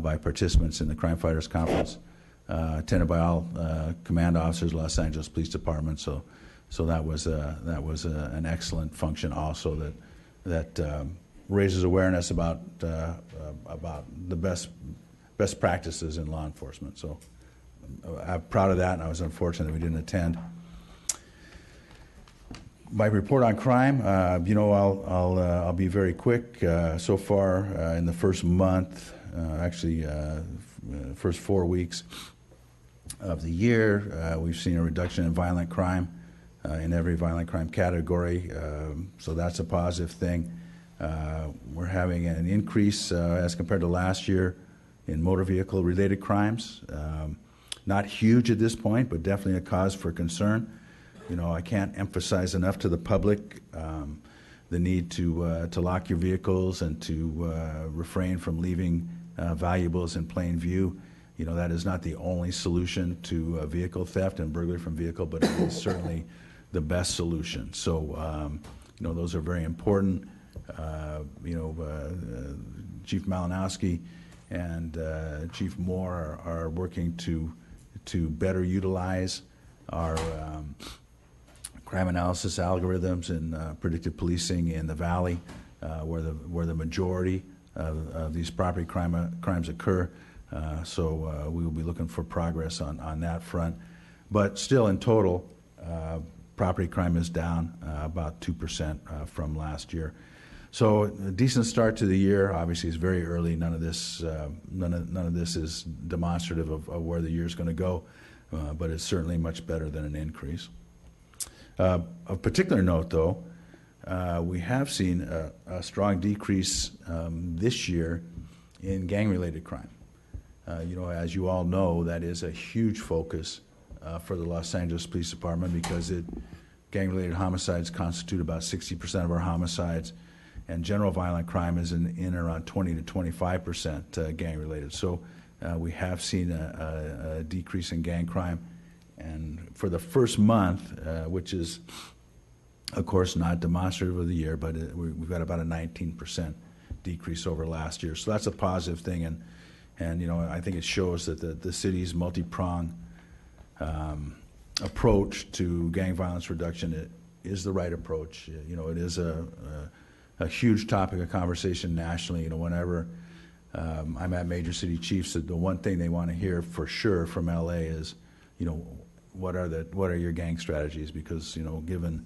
by participants in the Crime Fighters Conference, attended by all command officers, Los Angeles Police Department. So that was an excellent function also that raises awareness about the best practices in law enforcement. So I'm proud of that, and I was unfortunate that we didn't attend. My report on crime, I'll be very quick. So far, in the first month, first 4 weeks of the year, we've seen a reduction in violent crime in every violent crime category. So that's a positive thing. We're having an increase as compared to last year in motor vehicle related crimes. Not huge at this point, but definitely a cause for concern. You know, I can't emphasize enough to the public the need to lock your vehicles and to refrain from leaving valuables in plain view. You know, that is not the only solution to vehicle theft and burglary from vehicle, but it is certainly the best solution. So, those are very important. Chief Malinowski and Chief Moore are working to better utilize our crime analysis algorithms and predictive policing in the Valley, where the majority of these property crimes occur. So we will be looking for progress on that front. But still, in total, property crime is down about 2% from last year. So a decent start to the year. Obviously, it's very early. None of this is demonstrative of where the year's going to go, but it's certainly much better than an increase. Of particular note, though, we have seen a strong decrease this year in gang-related crime. As you all know, that is a huge focus for the Los Angeles Police Department because gang-related homicides constitute about 60% of our homicides, and general violent crime is in around 20 to 25% gang-related. So we have seen a decrease in gang crime. And for the first month, which is, of course, not demonstrative of the year, but we've got about a 19% decrease over last year. So that's a positive thing, and I think it shows that the city's multi-pronged approach to gang violence reduction is the right approach. It is a huge topic of conversation nationally. Whenever I'm at major city chiefs, the one thing they want to hear for sure from LA is, what are your gang strategies? Because given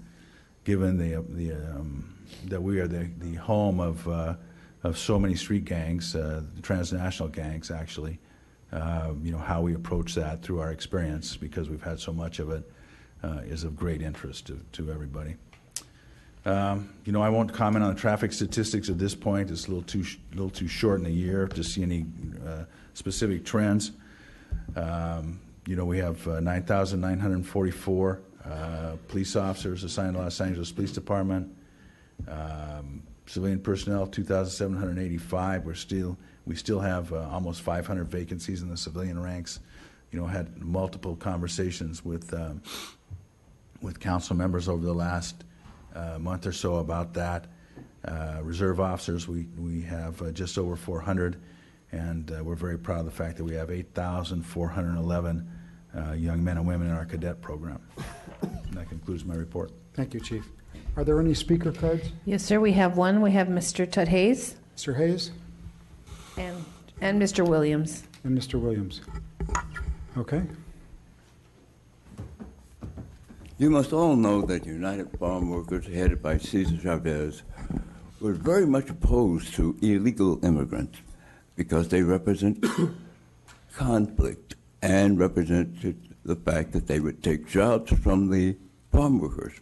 that we are the home of so many street gangs, transnational gangs actually, how we approach that through our experience, because we've had so much of it, is of great interest to everybody. I won't comment on the traffic statistics at this point. It's a little too short in a year to see any specific trends. We have 9,944 police officers assigned to Los Angeles Police Department. Civilian personnel, 2,785. We still have almost 500 vacancies in the civilian ranks. Had multiple conversations with council members over the last month or so about that. Reserve officers, we have just over 400, and we're very proud of the fact that we have 8,411 young men and women in our cadet program. And that concludes my report. Thank you, Chief. Are there any speaker cards? Yes, sir. We have one. We have Mr. Tud Hayes Mr. Hayes and Mr. Williams. and Mr. Williams. Okay. You must all know that United Farm Workers, headed by Cesar Chavez, were very much opposed to illegal immigrants because they represent conflict and represented the fact that they would take jobs from the farm workers.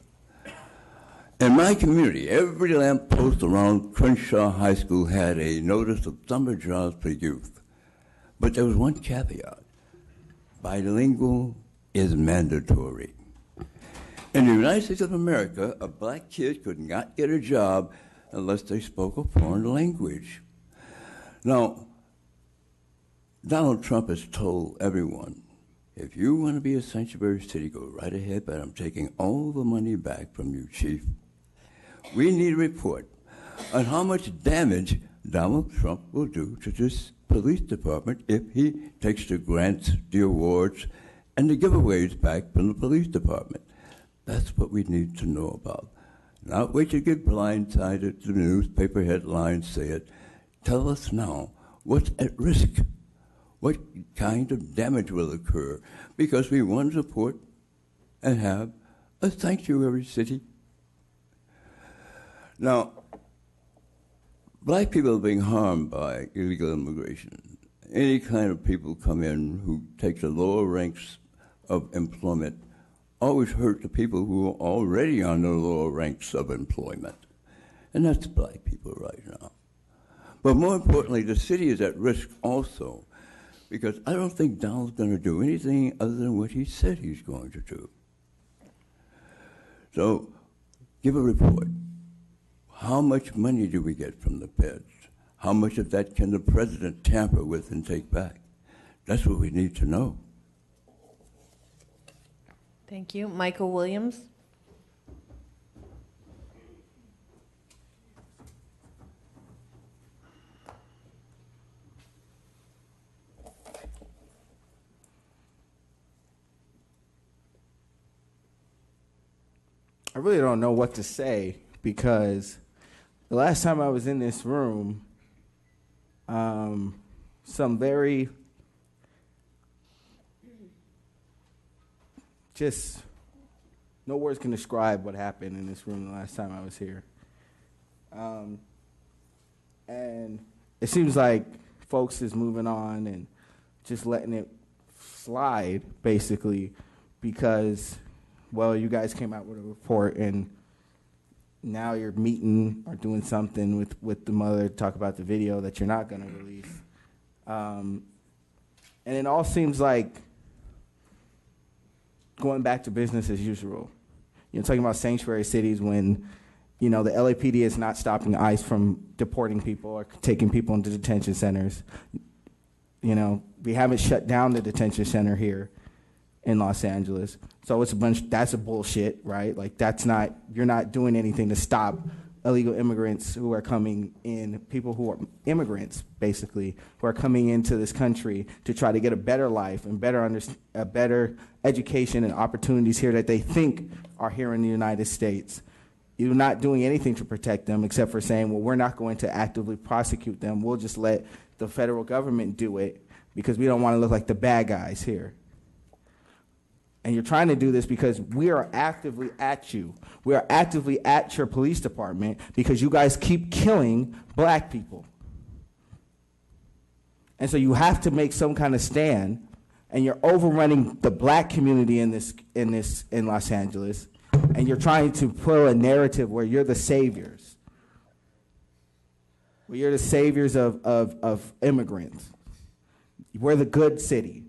In my community, every lamppost around Crenshaw High School had a notice of summer jobs for youth. But there was one caveat. Bilingual is mandatory. In the United States of America, a black kid could not get a job unless they spoke a foreign language. Now, Donald Trump has told everyone, if you want to be a sanctuary city, go right ahead, but I'm taking all the money back from you, Chief. We need a report on how much damage Donald Trump will do to this police department if he takes the grants, the awards, and the giveaways back from the police department. That's what we need to know about. Not wait to get blindsided, the newspaper headlines say it. Tell us now what's at risk. What kind of damage will occur? Because we want to support and have a sanctuary city. Now, black people are being harmed by illegal immigration. Any kind of people come in who take the lower ranks of employment always hurt the people who are already on the lower ranks of employment. And that's black people right now. But more importantly, the city is at risk also, because I don't think Donald's going to do anything other than what he said he's going to do. So, give a report. How much money do we get from the feds? How much of that can the president tamper with and take back? That's what we need to know. Thank you. Michael Williams. I really don't know what to say, because the last time I was in this room, some very just no words can describe what happened in this room the last time I was here. And it seems like folks is moving on and just letting it slide, basically, because, well, you guys came out with a report and now you're meeting or doing something with the mother to talk about the video that you're not going to release. And it all seems like going back to business as usual. You're talking about sanctuary cities when, the LAPD is not stopping ICE from deporting people or taking people into detention centers. We haven't shut down the detention center here in Los Angeles. So that's a bullshit, right? Like, you're not doing anything to stop illegal immigrants who are coming in, people who are immigrants, basically, who are coming into this country to try to get a better life and a better education and opportunities here that they think are here in the United States. You're not doing anything to protect them except for saying, well, we're not going to actively prosecute them. We'll just let the federal government do it because we don't want to look like the bad guys here. And you're trying to do this because we are actively at you. We are actively at your police department because you guys keep killing black people. And so you have to make some kind of stand, and you're overrunning the black community in Los Angeles. and you're trying to pull a narrative where you're the saviors. Where you're the saviors of immigrants. We're the good city.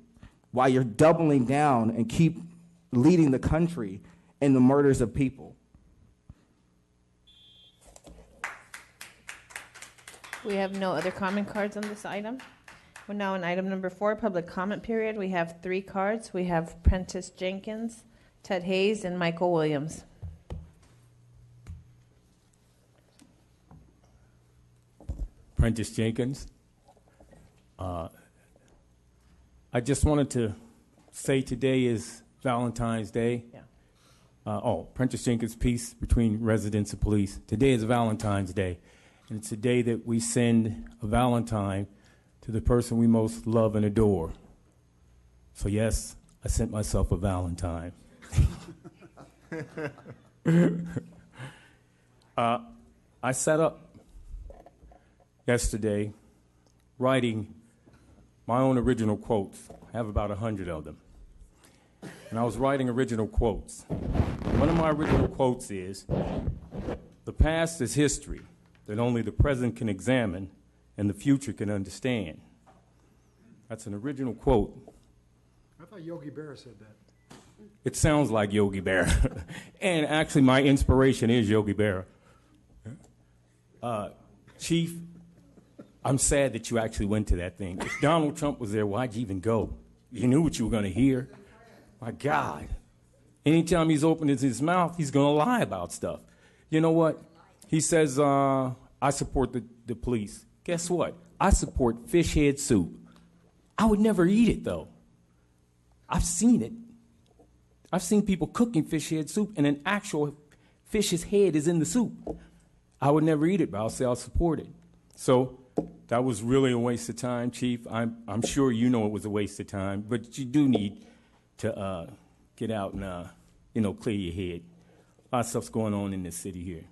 While you're doubling down and keep leading the country in the murders of people. We have no other comment cards on this item. We're now on item number 4, public comment period. We have 3 cards. We have Prentice Jenkins, Ted Hayes, and Michael Williams. Prentice Jenkins. I just wanted to say today is Valentine's Day. Yeah. Prentice Jenkins, peace between residents and police. Today is Valentine's Day, and it's a day that we send a Valentine to the person we most love and adore. So yes, I sent myself a Valentine. I sat up yesterday writing my own original quotes. I have about 100 of them. And I was writing original quotes. One of my original quotes is, "The past is history that only the present can examine and the future can understand." That's an original quote. I thought Yogi Berra said that. It sounds like Yogi Berra. And actually, my inspiration is Yogi Berra. Chief, I'm sad that you actually went to that thing. If Donald Trump was there, why'd you even go? You knew what you were going to hear. My God. Anytime he's opened his mouth, he's going to lie about stuff. You know what? He says, I support the police. Guess what? I support fish head soup. I would never eat it, though. I've seen it. I've seen people cooking fish head soup, and an actual fish's head is in the soup. I would never eat it, but I'll say I'll support it. So that was really a waste of time, Chief. I'm sure you know it was a waste of time, but you do need to get out and clear your head. A lot of stuff's going on in this city here.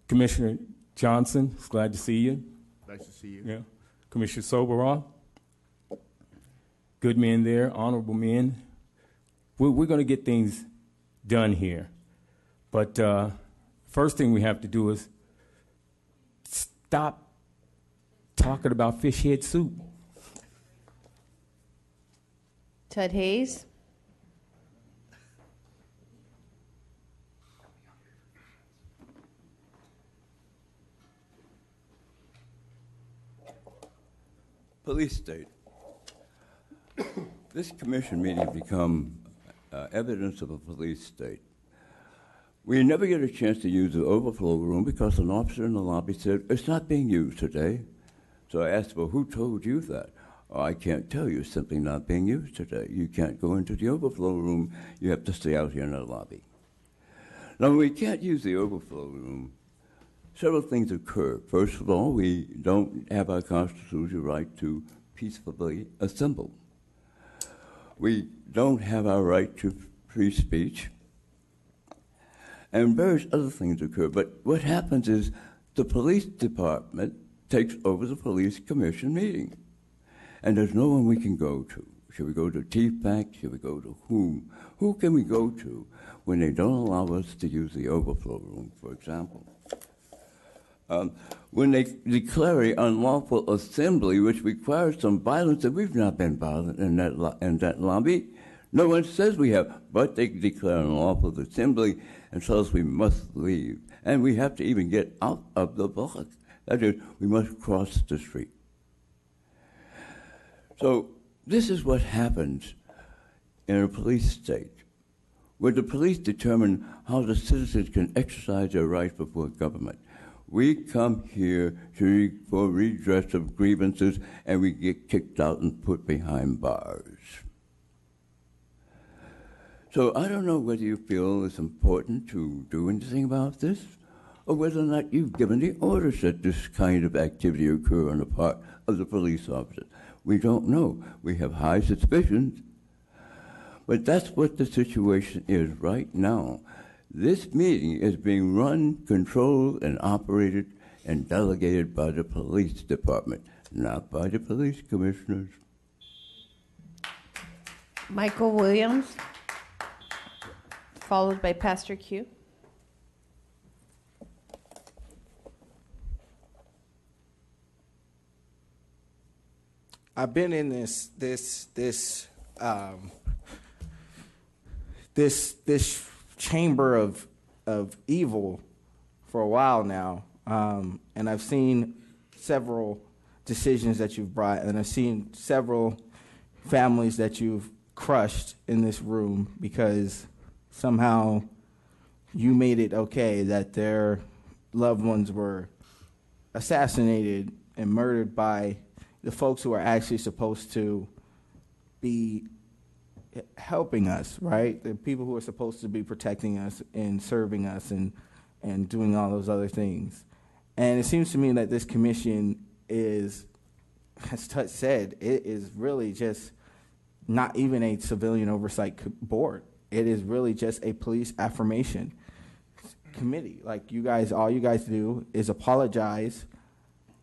Commissioner Johnson, it's glad to see you. Nice to see you. Yeah. Commissioner Soberoff, good men there, honorable men. We're going to get things done here. But first thing we have to do is stop talking about fish head soup. Ted Hayes. Police state. This commission meeting become evidence of a police state. We never get a chance to use the overflow room because an officer in the lobby said, "It's not being used today." So I asked, "Well, who told you that?" "Oh, I can't tell you. It's simply not being used today. You can't go into the overflow room. You have to stay out here in the lobby." Now, when we can't use the overflow room, several things occur. First of all, we don't have our constitutional right to peacefully assemble. We don't have our right to free speech. And various other things occur. But what happens is the police department takes over the police commission meeting. And there's no one we can go to. Should we go to TPAC? Should we go to whom? Who can we go to when they don't allow us to use the overflow room, for example? When they declare an unlawful assembly, which requires some violence, and we've not been violent in that lobby. No one says we have, but they declare an unlawful assembly and tell us we must leave. And we have to even get out of the block. That is, we must cross the street. So this is what happens in a police state, where the police determine how the citizens can exercise their rights before government. We come here for redress of grievances, and we get kicked out and put behind bars. So I don't know whether you feel it's important to do anything about this, or whether or not you've given the orders that this kind of activity occur on the part of the police officers. We don't know. We have high suspicions, but that's what the situation is right now. This meeting is being run, controlled, and operated and delegated by the police department, not by the police commissioners. Michael Williams. followed by Pastor Q. I've been in this chamber of evil for a while now, and I've seen several decisions that you've brought, and I've seen several families that you've crushed in this room because somehow you made it okay that their loved ones were assassinated and murdered by the folks who are actually supposed to be helping us, right? The people who are supposed to be protecting us and serving us and doing all those other things. And it seems to me that this commission is, as Tut said, it is really just not even a civilian oversight board. It is really just a police affirmation committee. Like, you guys, all you guys do is apologize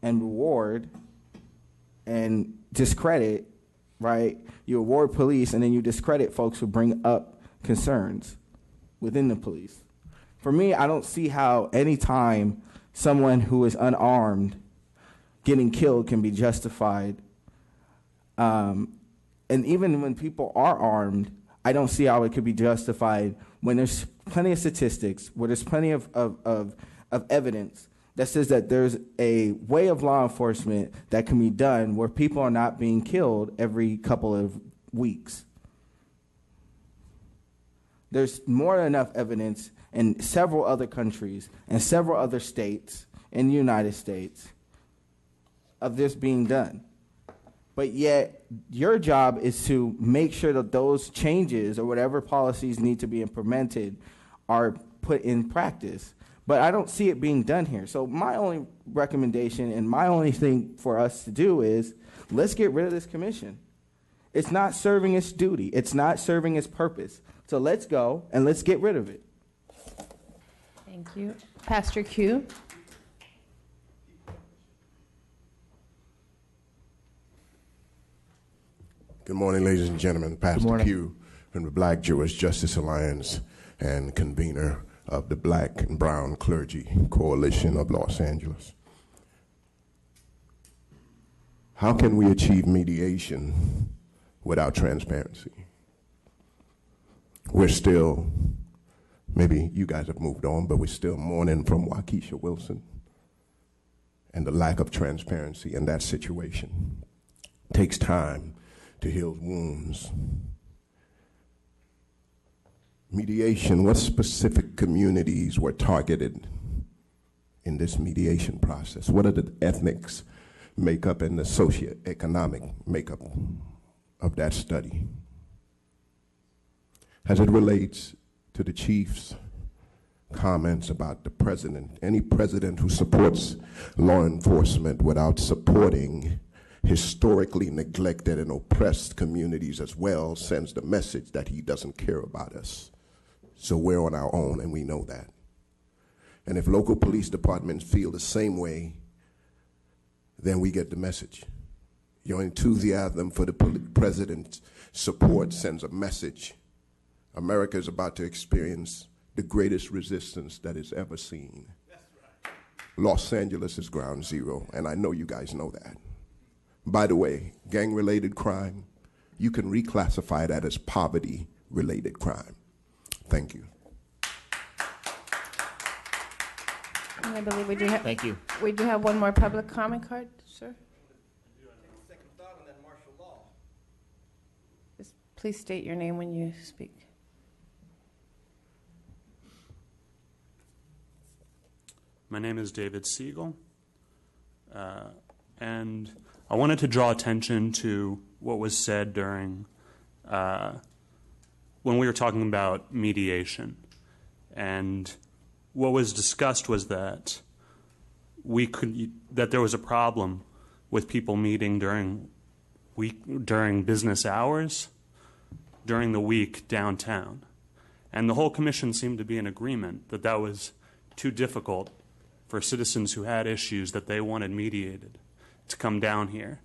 and reward and discredit, right? You award police and then you discredit folks who bring up concerns within the police. For me, I don't see how any time someone who is unarmed getting killed can be justified. And even when people are armed, I don't see how it could be justified when there's plenty of statistics, where there's plenty of evidence that says that there's a way of law enforcement that can be done where people are not being killed every couple of weeks. There's more than enough evidence in several other countries and several other states in the United States of this being done. But yet, your job is to make sure that those changes or whatever policies need to be implemented are put in practice. But I don't see it being done here. So my only recommendation and my only thing for us to do is let's get rid of this commission. It's not serving its duty. It's not serving its purpose. So let's go and let's get rid of it. Thank you. Pastor Q. Good morning, ladies and gentlemen. Pastor Q from the Black Jewish Justice Alliance and convener of the Black and Brown Clergy Coalition of Los Angeles. How can we achieve mediation without transparency? We're still, maybe you guys have moved on, but we're still mourning from Waukesha Wilson and the lack of transparency in that situation. It takes time to heal wounds. Mediation, what specific communities were targeted in this mediation process? What are the ethnics makeup and the socioeconomic makeup of that study? As it relates to the chief's comments about the president, any president who supports law enforcement without supporting historically neglected and oppressed communities as well sends the message that he doesn't care about us. So we're on our own, and we know that. And if local police departments feel the same way, then we get the message. Your enthusiasm for the president's support sends a message. America is about to experience the greatest resistance that it's ever seen. Los Angeles is ground zero, and I know you guys know that. By the way, gang-related crime, you can reclassify that as poverty-related crime. Thank you. And I believe we do have. Thank you. We do have one more public comment card, sir. Second thought on that martial law. Just please state your name when you speak. My name is David Siegel, and I wanted to draw attention to what was said during when we were talking about mediation. And what was discussed was that that there was a problem with people meeting during business hours, during the week downtown. And the whole commission seemed to be in agreement that that was too difficult for citizens who had issues that they wanted mediated to come down here.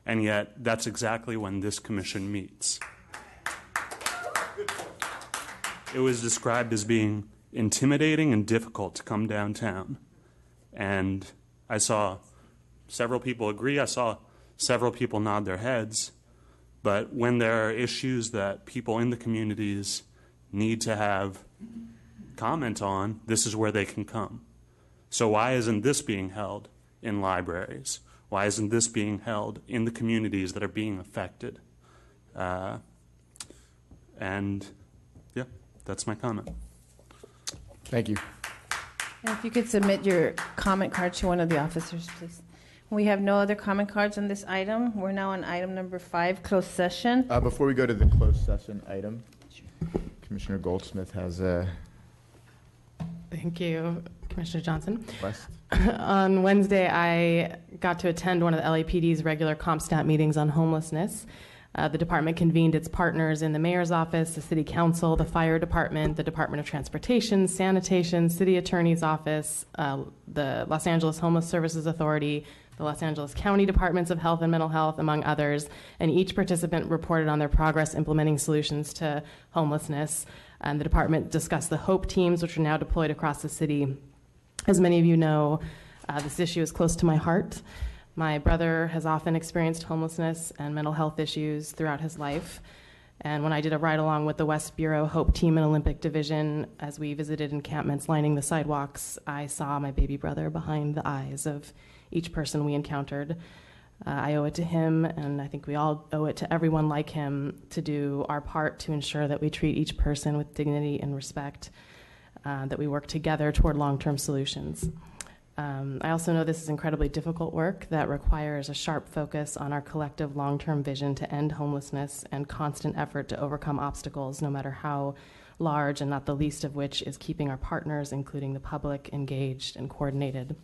And yet, that's exactly when this commission meets. it was described as being intimidating and difficult to come downtown. And I saw several people agree. I saw several people nod their heads. But when there are issues that people in the communities need to have comment on, this is where they can come. So why isn't this being held in libraries? Why isn't this being held in the communities that are being affected? And yeah, that's my comment. Thank you. And if you could submit your comment card to one of the officers, please. We have no other comment cards on this item. We're now on item number 5, closed session. Before we go to the closed session item, Commissioner Goldsmith has a Thank you, Commissioner Johnson. request. On Wednesday, I got to attend one of the LAPD's regular CompStat meetings on homelessness. The department convened its partners in the mayor's office, the city council, the fire department, the Department of Transportation, sanitation, city attorney's office, the Los Angeles Homeless Services Authority, the Los Angeles County Departments of Health and Mental Health, among others, and each participant reported on their progress implementing solutions to homelessness. And the department discussed the HOPE teams, which are now deployed across the city. As many of you know, this issue is close to my heart. My brother has often experienced homelessness and mental health issues throughout his life. And when I did a ride-along with the West Bureau HOPE team and Olympic Division, as we visited encampments lining the sidewalks, I saw my baby brother behind the eyes of each person we encountered. I owe it to him, and I think we all owe it to everyone like him, to do our part to ensure that we treat each person with dignity and respect, that we work together toward long-term solutions. I also know this is incredibly difficult work that requires a sharp focus on our collective long-term vision to end homelessness and constant effort to overcome obstacles, no matter how large, and not the least of which is keeping our partners, including the public, engaged and coordinated.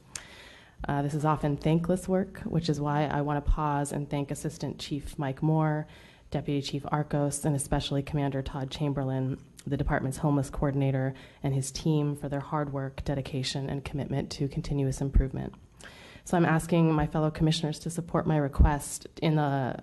This is often thankless work, which is why I want to pause and thank Assistant Chief Mike Moore, Deputy Chief Arcos, and especially Commander Todd Chamberlain, the department's homeless coordinator, and his team for their hard work, dedication, and commitment to continuous improvement. So I'm asking my fellow commissioners to support my request in the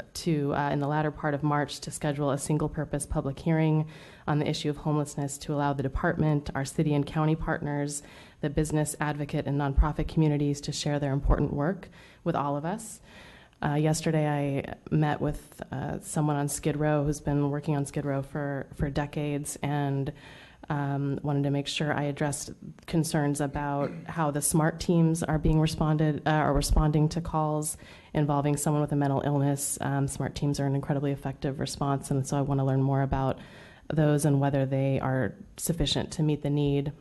latter part of March to schedule a single-purpose public hearing on the issue of homelessness to allow the department, our city and county partners, the business, advocate, and nonprofit communities to share their important work with all of us. Yesterday, I met with someone on Skid Row who's been working on Skid Row for decades, and wanted to make sure I addressed concerns about how the SMART teams are responding to calls involving someone with a mental illness. SMART teams are an incredibly effective response, and so I want to learn more about those and whether they are sufficient to meet the need.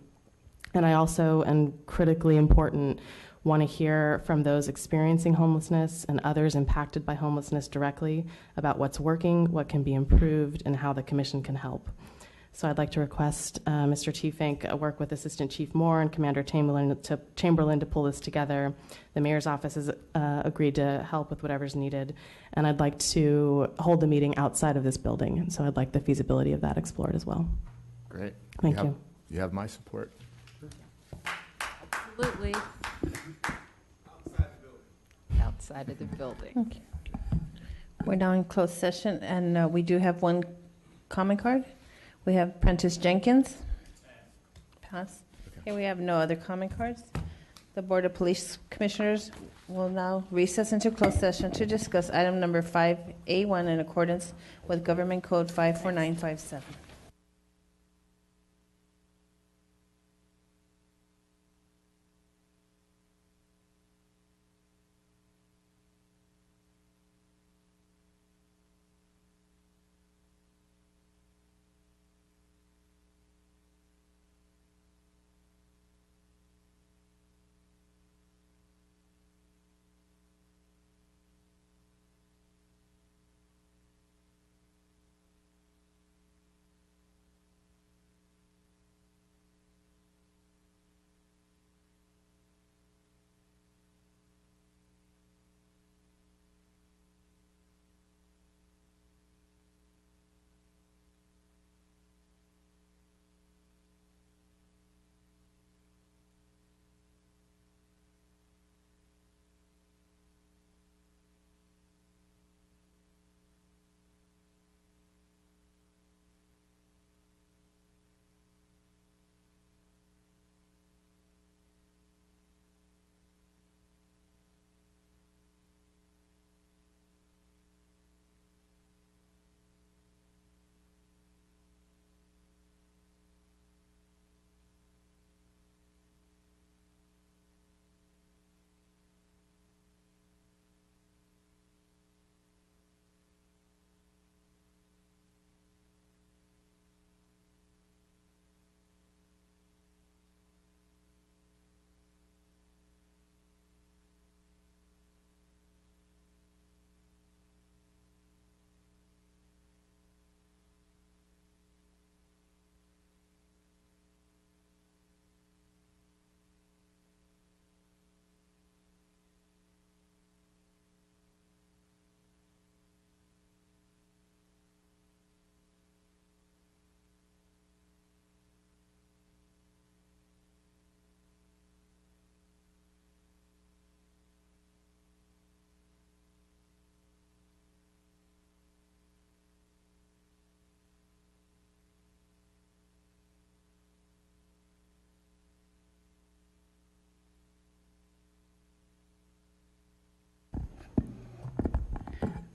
And I also, and critically important, want to hear from those experiencing homelessness and others impacted by homelessness directly about what's working, what can be improved, and how the Commission can help. So I'd like to request Mr. T. Fink work with Assistant Chief Moore and Commander Chamberlain to pull this together. The Mayor's Office has agreed to help with whatever's needed, and I'd like to hold the meeting outside of this building, and so I'd like the feasibility of that explored as well. Great. Thank you. You have my support. Absolutely. Outside of the building. Okay. We're now in closed session, and we do have one comment card. We have Prentice Jenkins. Pass. Okay, we have no other comment cards. The Board of Police Commissioners will now recess into closed session to discuss item number 5A1 in accordance with Government Code 54957.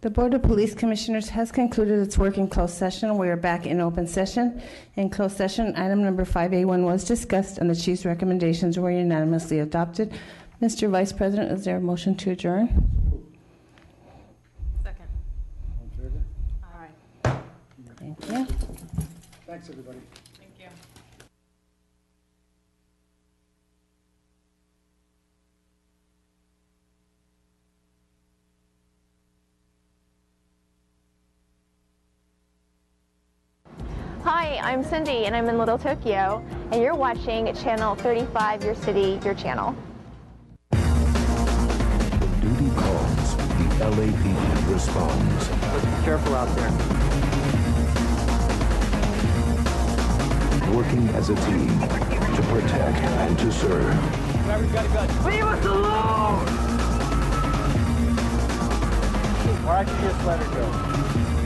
The Board of Police Commissioners has concluded its work in closed session. We are back in open session. In closed session, item number 5A1 was discussed, and the chief's recommendations were unanimously adopted. Mr. Vice President, is there a motion to adjourn? Second. All in favor? Aye. Thank you. Thanks, everybody. Thank you. Hi, I'm Cindy, and I'm in Little Tokyo, and you're watching Channel 35, Your City, Your Channel. When duty calls, the LAPD responds. Be careful out there. Working as a team to protect and to serve. Whoever's got a gun, leave us alone! Why don't you just let her go?